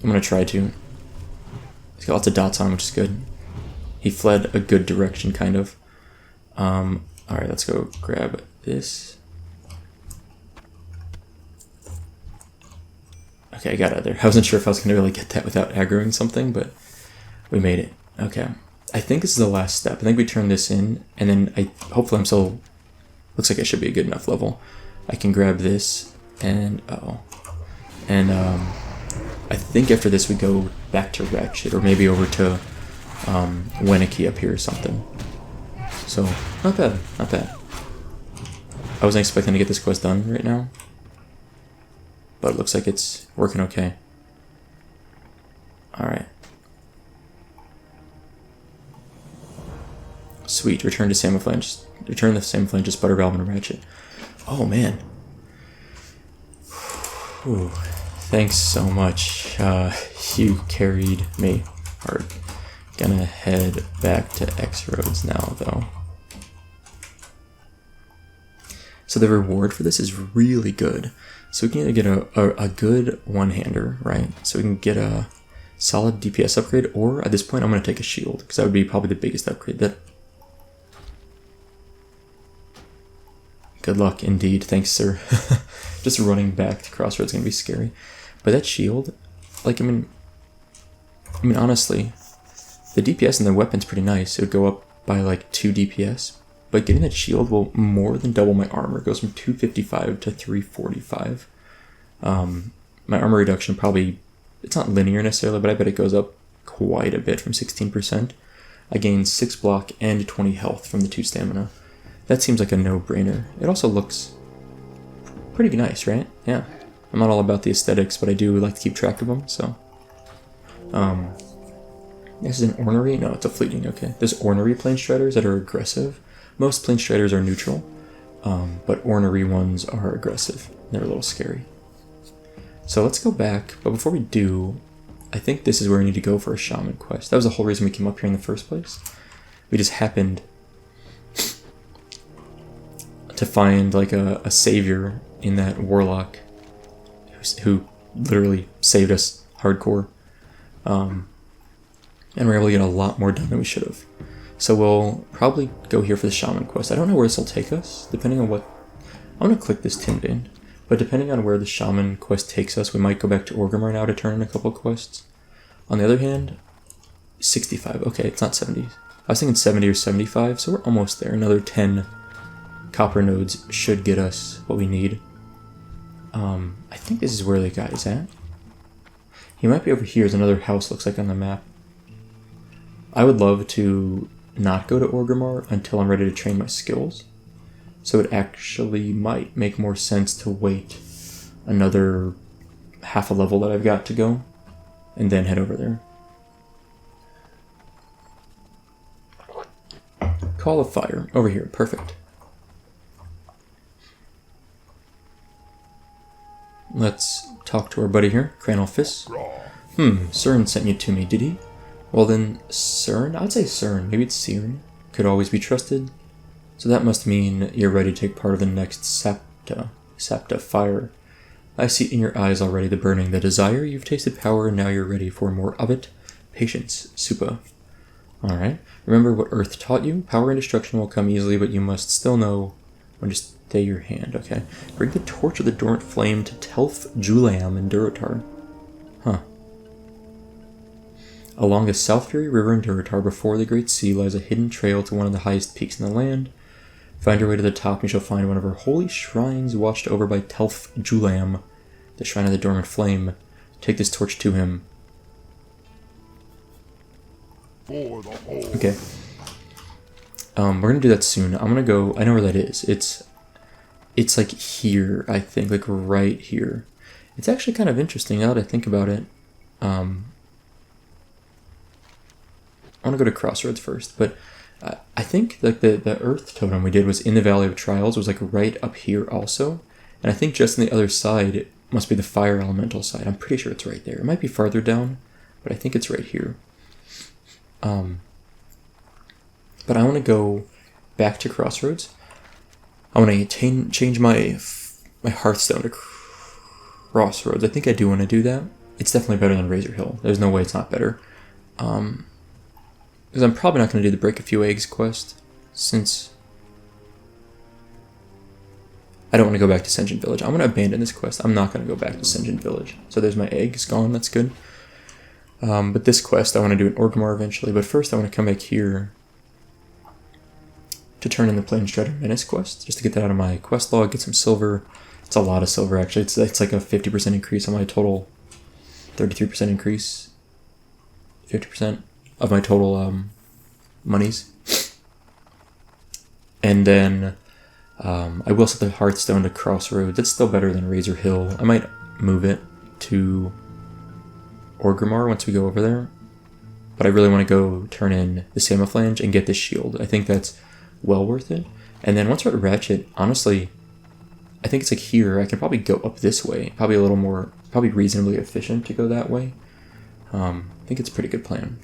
I'm gonna try to. He's got lots of dots on him, which is good. He fled a good direction, kind of. Alright, let's go grab this. Okay, I got out of there. I wasn't sure if I was going to be able to get that without aggroing something, but we made it. Okay. I think this is the last step. I think we turn this in, and then hopefully I'm still... Looks like I should be a good enough level. I can grab this, and... Uh-oh. And, I think after this we go back to Ratchet, or maybe over to, Weniki up here or something. So, not bad, not bad. I wasn't expecting to get this quest done right now. But it looks like it's working okay. Alright. Sweet, return to Samophlange. Return the Samophlange to Sputter Valve and Ratchet. Oh man. Whew. Thanks so much. You carried me hard. Gonna head back to Rhodes now though. So the reward for this is really good. So we can either get a good one-hander, right? So we can get a solid DPS upgrade, or at this point I'm going to take a shield, because that would be probably the biggest upgrade. Good luck indeed, thanks sir. Just running back to Crossroads is going to be scary. But that shield, like, I mean honestly, the DPS and the weapon's pretty nice. It would go up by like 2 DPS. But getting that shield will more than double my armor. It goes from 255 to 345. My armor reduction probably, it's not linear necessarily, but I bet it goes up quite a bit from 16%. I gain 6 block and 20 health from the 2 stamina. That seems like a no-brainer. It also looks pretty nice, right? Yeah. I'm not all about the aesthetics, but I do like to keep track of them, so. This is an ornery? No, it's a fleeting, okay. There's ornery plane striders that are aggressive. Most plane striders are neutral, but ornery ones are aggressive. They're a little scary. So let's go back, but before we do, I think this is where we need to go for a shaman quest. That was the whole reason we came up here in the first place. We just happened to find like a savior in that warlock who literally saved us hardcore. And we're able to get a lot more done than we should have. So we'll probably go here for the shaman quest. I don't know where this will take us, depending on what... I'm going to click this tin bin, but depending on where the shaman quest takes us, we might go back to Orgrimmar now to turn in a couple quests. On the other hand, 65. Okay, it's not 70. I was thinking 70 or 75, so we're almost there. Another 10 copper nodes should get us what we need. I think this is where the guy is at. He might be over here. There's another house, looks like, on the map. I would love to not go to Orgrimmar until I'm ready to train my skills. So it actually might make more sense to wait another half a level that I've got to go and then head over there. Call of Fire. Over here. Perfect. Let's talk to our buddy here. Crenell. Cern sent you to me, did he? Well then, Cern? I would say Cern. Maybe it's Cern. Could always be trusted. So that must mean you're ready to take part of the next Sapta fire. I see in your eyes already the burning, the desire. You've tasted power and now you're ready for more of it. Patience. Soupa. Alright. Remember what Earth taught you? Power and destruction will come easily, but you must still know when to stay your hand, okay? Bring the torch of the dormant flame to Telf, Julam, and Durotar. Huh. Along the South Fury River in Durotar, before the Great Sea, lies a hidden trail to one of the highest peaks in the land. Find your way to the top and you shall find one of her holy shrines watched over by Telf Julam, the shrine of the dormant flame. Take this torch to him. Okay. We're gonna do that soon. I'm gonna go. I know where that is. It's like here, I think, like right here. It's actually kind of interesting now that I think about it. I want to go to Crossroads first, but I think like the Earth Totem we did was in the Valley of Trials, was like right up here also, and I think just on the other side it must be the Fire Elemental side. I'm pretty sure it's right there. It might be farther down, but I think it's right here. But I want to go back to Crossroads. I want to change my Hearthstone to Crossroads. I think I do want to do that. It's definitely better than Razor Hill. There's no way it's not better. Because I'm probably not going to do the Break a Few Eggs quest, since I don't want to go back to Sen'jin Village. I'm going to abandon this quest. I'm not going to go back to Sen'jin Village. So there's my eggs gone. That's good. But this quest, I want to do in Orgrimmar eventually. But first, I want to come back here to turn in the Planestrider Menace quest, just to get that out of my quest log, get some silver. It's a lot of silver, actually. It's like a 50% increase on my total, 33% increase, 50% of my total monies. And then I will set the Hearthstone to Crossroads. It's still better than Razor Hill. I might move it to Orgrimmar once we go over there. But I really want to go turn in the Samophlange and get this shield. I think that's well worth it. And then once we're at Ratchet, honestly, I think it's like here. I can probably go up this way. Probably a little more, probably reasonably efficient to go that way. I think it's a pretty good plan.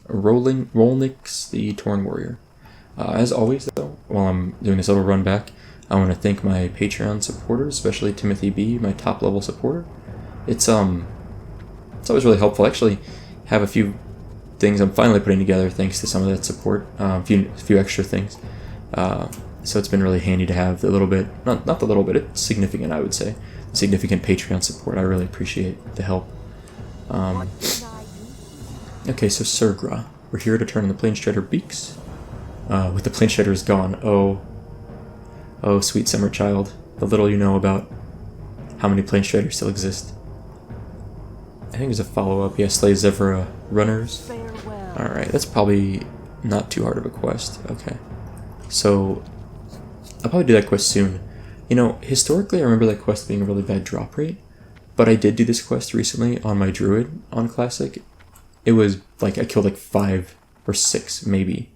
Rolnix, the Torn Warrior. As always, though, while I'm doing this little run back, I want to thank my Patreon supporters, especially Timothy B, my top level supporter. It's always really helpful. I actually have a few things I'm finally putting together thanks to some of that support, a few extra things. So it's been really handy to have the little bit, not the little bit, it's significant, I would say, significant Patreon support. I really appreciate the help. Okay, so Surgra. We're here to turn in the Planestrider beaks. With the Planestriders gone, oh, sweet summer child, the little you know about how many Planestriders still exist. I think there's a follow-up. Yeah, Slay Zevra Runners. Alright, that's probably not too hard of a quest. Okay. So, I'll probably do that quest soon. You know, historically I remember that quest being a really bad drop rate, but I did do this quest recently on my Druid on Classic. It was like, I killed like 5 or 6, maybe.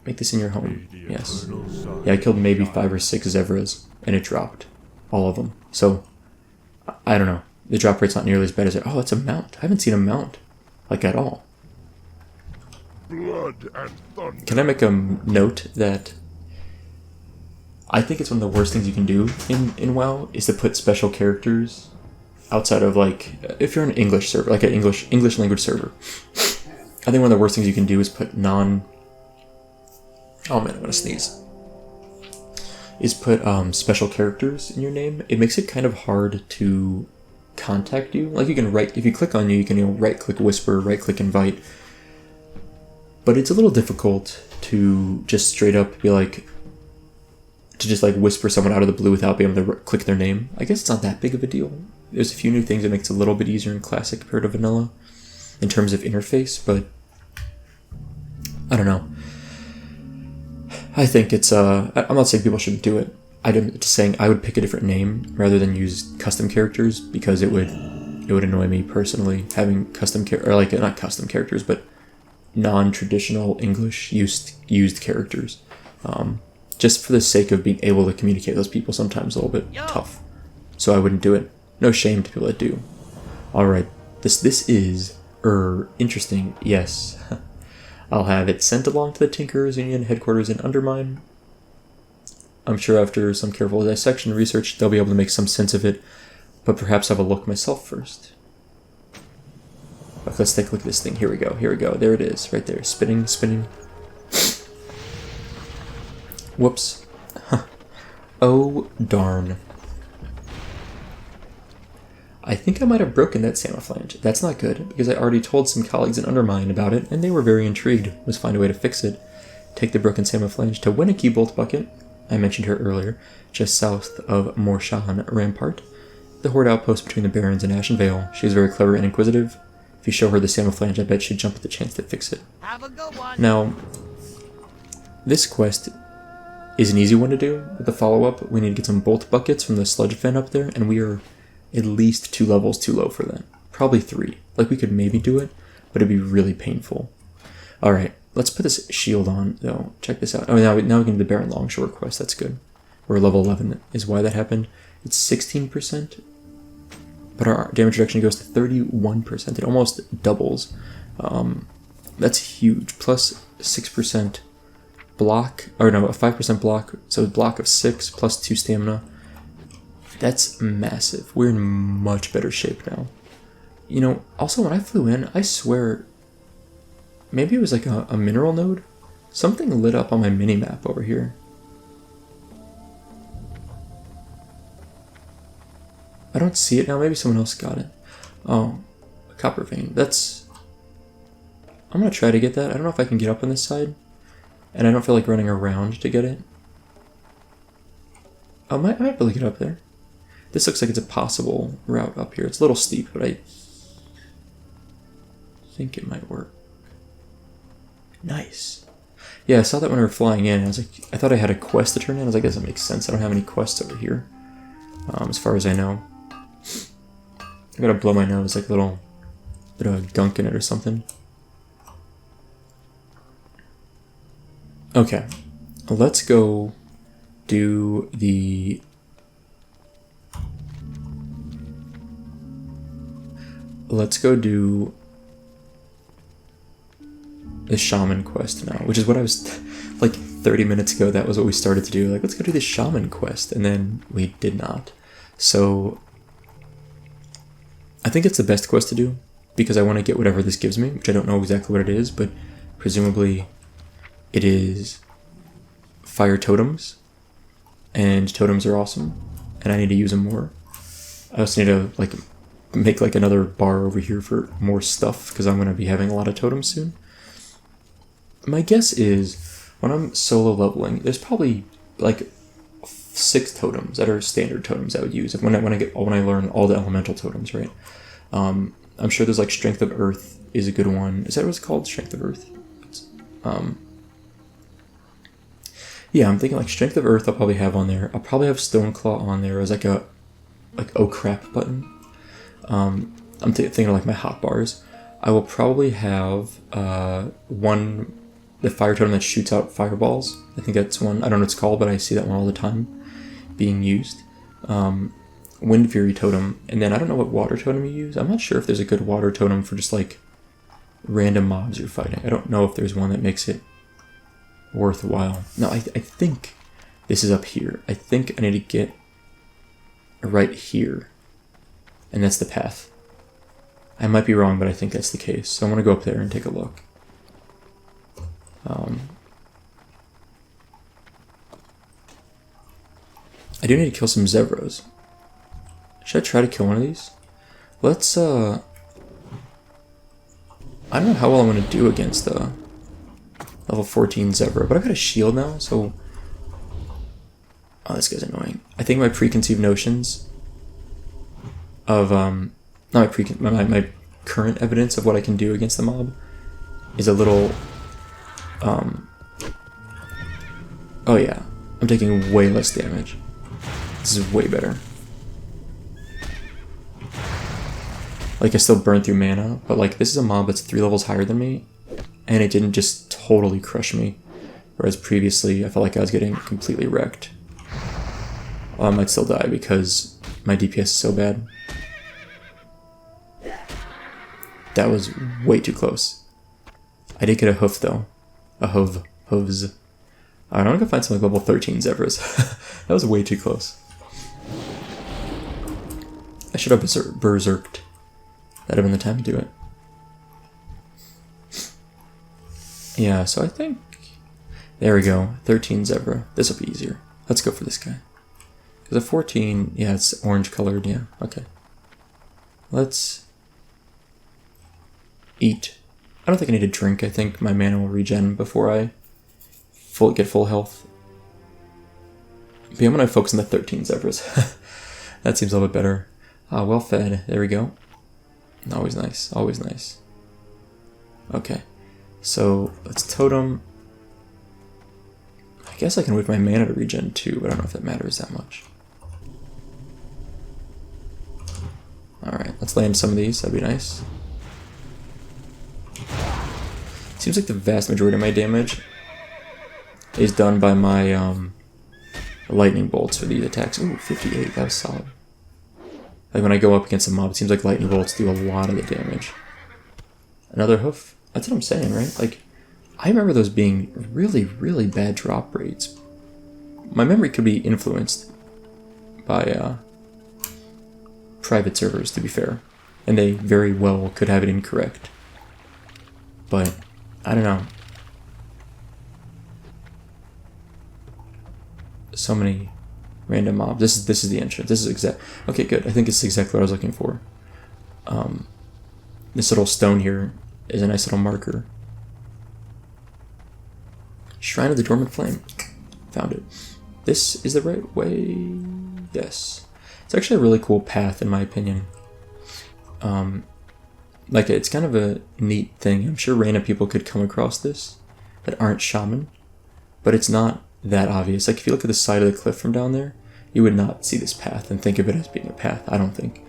Make this in your home. Yes. Yeah, I killed maybe 5 or 6 Zevras, and it dropped. All of them. So, I don't know. The drop rate's not nearly as bad as it. Oh, it's a mount. I haven't seen a mount, like, at all. Blood and thunder. Can I make a note that I think it's one of the worst things you can do in WoW is to put special characters outside of, like, if you're an English server, like an English language server. I think one of the worst things you can do is put oh man, I'm gonna sneeze. Is put special characters in your name. It makes it kind of hard to contact you. Like, you can if you click on you can right click whisper, right click invite. But it's a little difficult to just straight up be like, to just like whisper someone out of the blue without being able to click their name. I guess it's not that big of a deal. There's a few new things that makes it a little bit easier in Classic compared to Vanilla in terms of interface, but I don't know. I think it's, I'm not saying people shouldn't do it. I'm just saying I would pick a different name rather than use custom characters, because it would annoy me personally having custom or like not custom characters, but non-traditional English used characters. Just for the sake of being able to communicate with those people, sometimes a little bit tough. So I wouldn't do it. No shame to people that do. All right, this is interesting. Yes, I'll have it sent along to the Tinkerers Union headquarters in Undermine. I'm sure after some careful dissection and research, they'll be able to make some sense of it, but perhaps have a look myself first. Okay, let's take a look at this thing. Here we go. There it is, right there. Spinning. Whoops. Oh, darn. I think I might have broken that Samophlange. That's not good, because I already told some colleagues in Undermine about it, and they were very intrigued. Let's find a way to fix it. Take the broken Samophlange to Winnicky Bolt Bucket. I mentioned her earlier, just south of Morshan Rampart, the horde outpost between the Barrens and Ashen Vale. She is very clever and inquisitive. If you show her the Samophlange, I bet she'd jump at the chance to fix it. Have a good one. Now, this quest is an easy one to do. With the follow-up, we need to get some bolt buckets from the sludge fen up there, and we are at least 2 levels too low for that. Probably 3. Like, we could maybe do it, but it'd be really painful. Alright, let's put this shield on, though. Check this out. Oh, now we can do the Baron Longshore quest. That's good. We're level 11 is why that happened. It's 16%, but our damage reduction goes to 31%. It almost doubles. That's huge. Plus 6% block, or no, a 5% block, so a block of 6 plus 2 stamina. That's massive. We're in much better shape now. You know, also when I flew in, I swear, maybe it was like a mineral node? Something lit up on my mini-map over here. I don't see it now, maybe someone else got it. Oh, a copper vein. That's... I'm gonna try to get that. I don't know if I can get up on this side. And I don't feel like running around to get it. I might be able to get up there. This looks like it's a possible route up here. It's a little steep, but I think it might work. Nice. Yeah, I saw that when we were flying in. I was like, I thought I had a quest to turn in. I was like, I guess that makes sense. I don't have any quests over here, as far as I know. I gotta blow my nose, like a little bit of gunk in it or something. Okay, let's go do the... Let's go do the Shaman quest now, which is what I was, like 30 minutes ago, that was what we started to do. Like, let's go do the Shaman quest, and then we did not. So, I think it's the best quest to do, because I want to get whatever this gives me, which I don't know exactly what it is, but presumably it is fire totems, and totems are awesome, and I need to use them more. I also need to, like, make like another bar over here for more stuff, because I'm going to be having a lot of totems soon. My guess is when I'm solo leveling, there's probably like 6 totems that are standard totems I would use when I learn all the elemental totems, right? I'm sure there's like Strength of Earth is a good one. Is that what it's called? Strength of Earth? Yeah, I'm thinking like Strength of Earth I'll probably have on there. I'll probably have Stoneclaw on there as like a oh crap button. I'm thinking of like my hotbars. I will probably have the fire totem that shoots out fireballs. I think that's one. I don't know what it's called, but I see that one all the time being used. Wind Fury totem, and then I don't know what water totem you use. I'm not sure if there's a good water totem for just like random mobs you're fighting. I don't know if there's one that makes it worthwhile. No, I think this is up here. I think I need to get right here. And that's the path. I might be wrong, but I think that's the case. So I'm going to go up there and take a look. I do need to kill some Zevros. Should I try to kill one of these? Let's, I don't know how well I'm going to do against Level 14 Zebra. But I've got a shield now, so... Oh, this guy's annoying. I think my preconceived notions of, not my current evidence of what I can do against the mob is a little, oh yeah, I'm taking way less damage. This is way better. Like, I still burn through mana, but like, this is a mob that's 3 levels higher than me, and it didn't just totally crush me, whereas previously I felt like I was getting completely wrecked. Well, I might still die because my DPS is so bad. That was way too close. I did get a hoof though. A hooves. Alright, I'm gonna go find some like level 13 zebras. That was way too close. I should have berserked. That'd have been the time to do it. Yeah, so I think... There we go. 13 zebra. This will be easier. Let's go for this guy. Because a 14, yeah, it's orange colored, yeah, okay. Let's eat. I don't think I need a drink. I think my mana will regen before I get full health. But yeah, I'm going to focus on the 13 zebras. That seems a little bit better. Well fed. There we go. Always nice. Always nice. Okay. So, let's totem. I guess I can wait for my mana to regen too, but I don't know if that matters that much. Alright, let's land some of these. That'd be nice. Seems like the vast majority of my damage is done by my lightning bolts for these attacks. Ooh, 58. That was solid. Like when I go up against a mob, it seems like lightning bolts do a lot of the damage. Another hoof. That's what I'm saying, right? Like, I remember those being really, really bad drop rates. My memory could be influenced by private servers, to be fair. And they very well could have it incorrect. But, I don't know. So many random mobs. This is the entrance. This is exact. Okay, good. I think it's exactly what I was looking for. This little stone here is a nice little marker. Shrine of the Dormant Flame. Found it. This is the right way. Yes. It's actually a really cool path, in my opinion. Like, it's kind of a neat thing. I'm sure random people could come across this that aren't shaman, but it's not that obvious. Like, if you look at the side of the cliff from down there, you would not see this path and think of it as being a path. I don't think.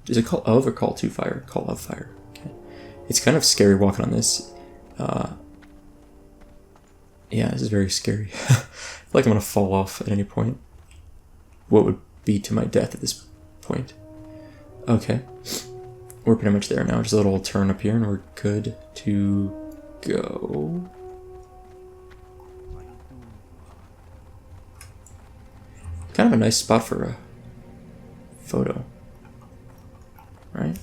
Is it call of or call to fire? Call of fire. Okay. It's kind of scary walking on this. Yeah, this is very scary. I feel like I'm gonna fall off at any point. What would be to my death at this point? Okay. We're pretty much there now. Just a little turn up here and we're good to go. Kind of a nice spot for a photo. Right?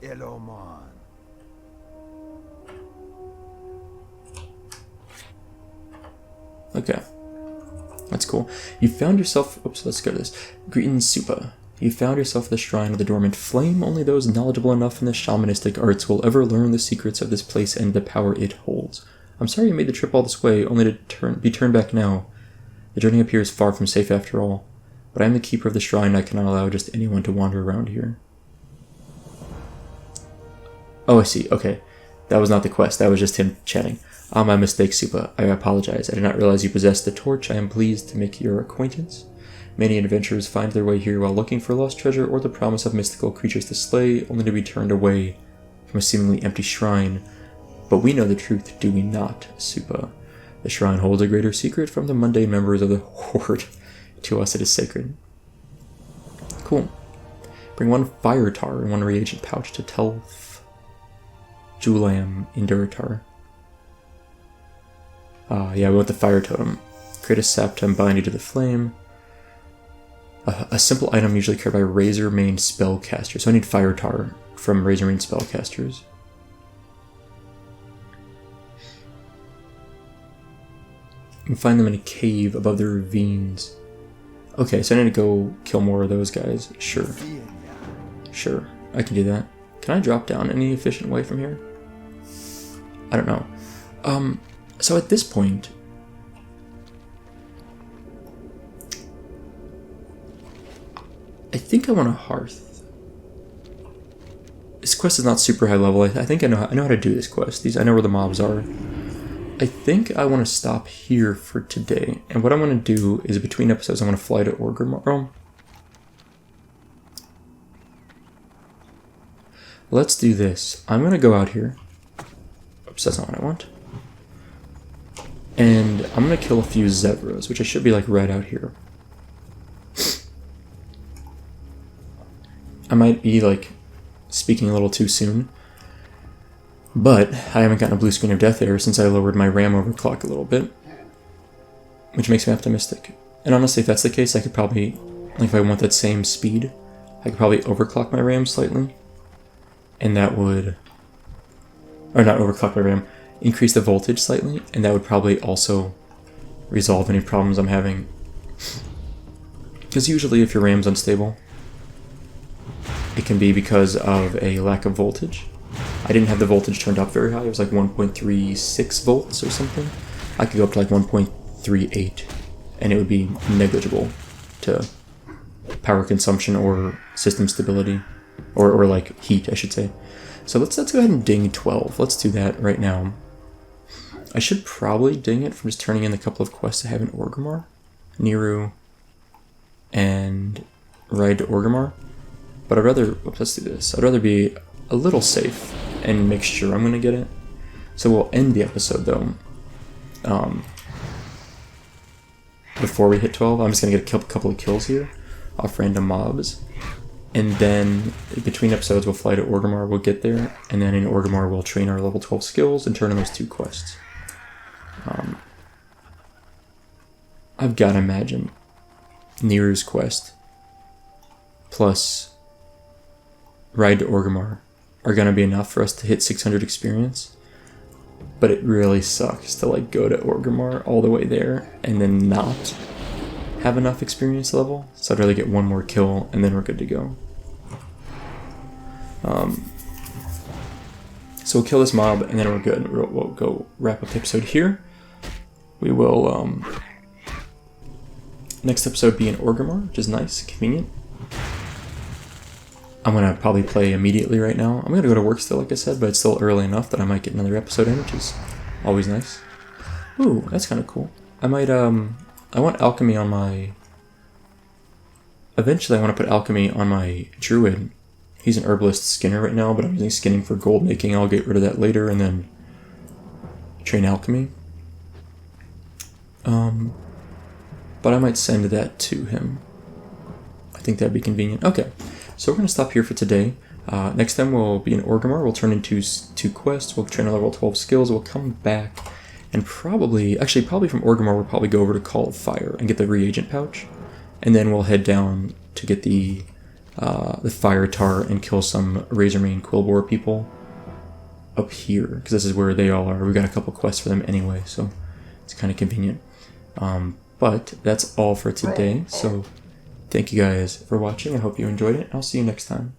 Hello, man. Okay. That's cool. You found yourself... Oops, let's go to this. Greetings, Soupa. You found yourself at the Shrine of the Dormant Flame. Only those knowledgeable enough in the shamanistic arts will ever learn the secrets of this place and the power it holds. I'm sorry you made the trip all this way, only to be turned back now. The journey up here is far from safe after all. But I am the keeper of the shrine, and I cannot allow just anyone to wander around here. Oh, I see. Okay. That was not the quest. That was just him chatting. Ah, my mistake, Soupa. I apologize. I did not realize you possessed the torch. I am pleased to make your acquaintance. Many adventurers find their way here while looking for lost treasure or the promise of mystical creatures to slay, only to be turned away from a seemingly empty shrine. But we know the truth, do we not, Soupa? The shrine holds a greater secret from the mundane members of the Horde. To us it is sacred. Cool. Bring 1 fire tar and 1 reagent pouch to Telf Julam Induratar. Yeah, we want the fire totem. Create a sap to bind you to the flame. A simple item usually carried by Razor-Mane spellcasters. So I need fire tar from Razor-Mane spellcasters. You can find them in a cave above the ravines. Okay, so I need to go kill more of those guys. Sure. Sure, I can do that. Can I drop down any efficient way from here? I don't know. So at this point, I think I want a hearth. This quest is not super high level. I think I know how to do this quest. I know where the mobs are. I think I want to stop here for today. And what I'm going to do is between episodes, I'm going to fly to Orgrimmar. Let's do this. I'm going to go out here. Oops, that's not what I want. And I'm going to kill a few zebras, which I should be like right out here. I might be like speaking a little too soon, but I haven't gotten a blue screen of death error since I lowered my RAM overclock a little bit, which makes me optimistic. And honestly, if that's the case, I could probably, like if I want that same speed, I could probably overclock my RAM slightly, and that would, or not overclock my RAM, increase the voltage slightly, and that would probably also resolve any problems I'm having. Because usually if your RAM's unstable, it can be because of a lack of voltage. I didn't have the voltage turned up very high. It was like 1.36 volts or something. I could go up to like 1.38 and it would be negligible to power consumption or system stability, or like heat, I should say. So let's go ahead and ding 12. Let's do that right now. I should probably ding it from just turning in the couple of quests I have in Orgrimmar, Niru, and Ride to Orgrimmar. But I'd rather, let's do this. I'd rather be a little safe and make sure I'm going to get it. So we'll end the episode though. Before we hit 12, I'm just going to get a couple of kills here off random mobs. And then between episodes, we'll fly to Orgrimmar, we'll get there. And then in Orgrimmar, we'll train our level 12 skills and turn in those 2 quests. I've got to imagine Niru's quest plus Ride to Orgrimmar are going to be enough for us to hit 600 experience. But it really sucks to like go to Orgrimmar all the way there and then not have enough experience level. So I'd rather get one more kill and then we're good to go. So we'll kill this mob and then we're good. We'll go wrap up the episode here. We will next episode be in Orgrimmar, which is nice, convenient. I'm going to probably play immediately right now. I'm going to go to work still, like I said, but it's still early enough that I might get another episode in, which is always nice. Ooh, that's kind of cool. I might, I want alchemy on my... Eventually I want to put alchemy on my druid. He's an herbalist skinner right now, but I'm using skinning for gold making. I'll get rid of that later and then train alchemy. But I might send that to him. I think that'd be convenient. Okay. So we're going to stop here for today. Next time we'll be in Orgrimmar. We'll turn into 2 quests. We'll train our level 12 skills. We'll come back and probably from Orgrimmar, we'll probably go over to Call of Fire and get the reagent pouch. And then we'll head down to get the fire tar and kill some Razormane Quillboar people up here. Because this is where they all are. We've got a couple quests for them anyway, so it's kind of convenient. But that's all for today. So thank you guys for watching. I hope you enjoyed it. I'll see you next time.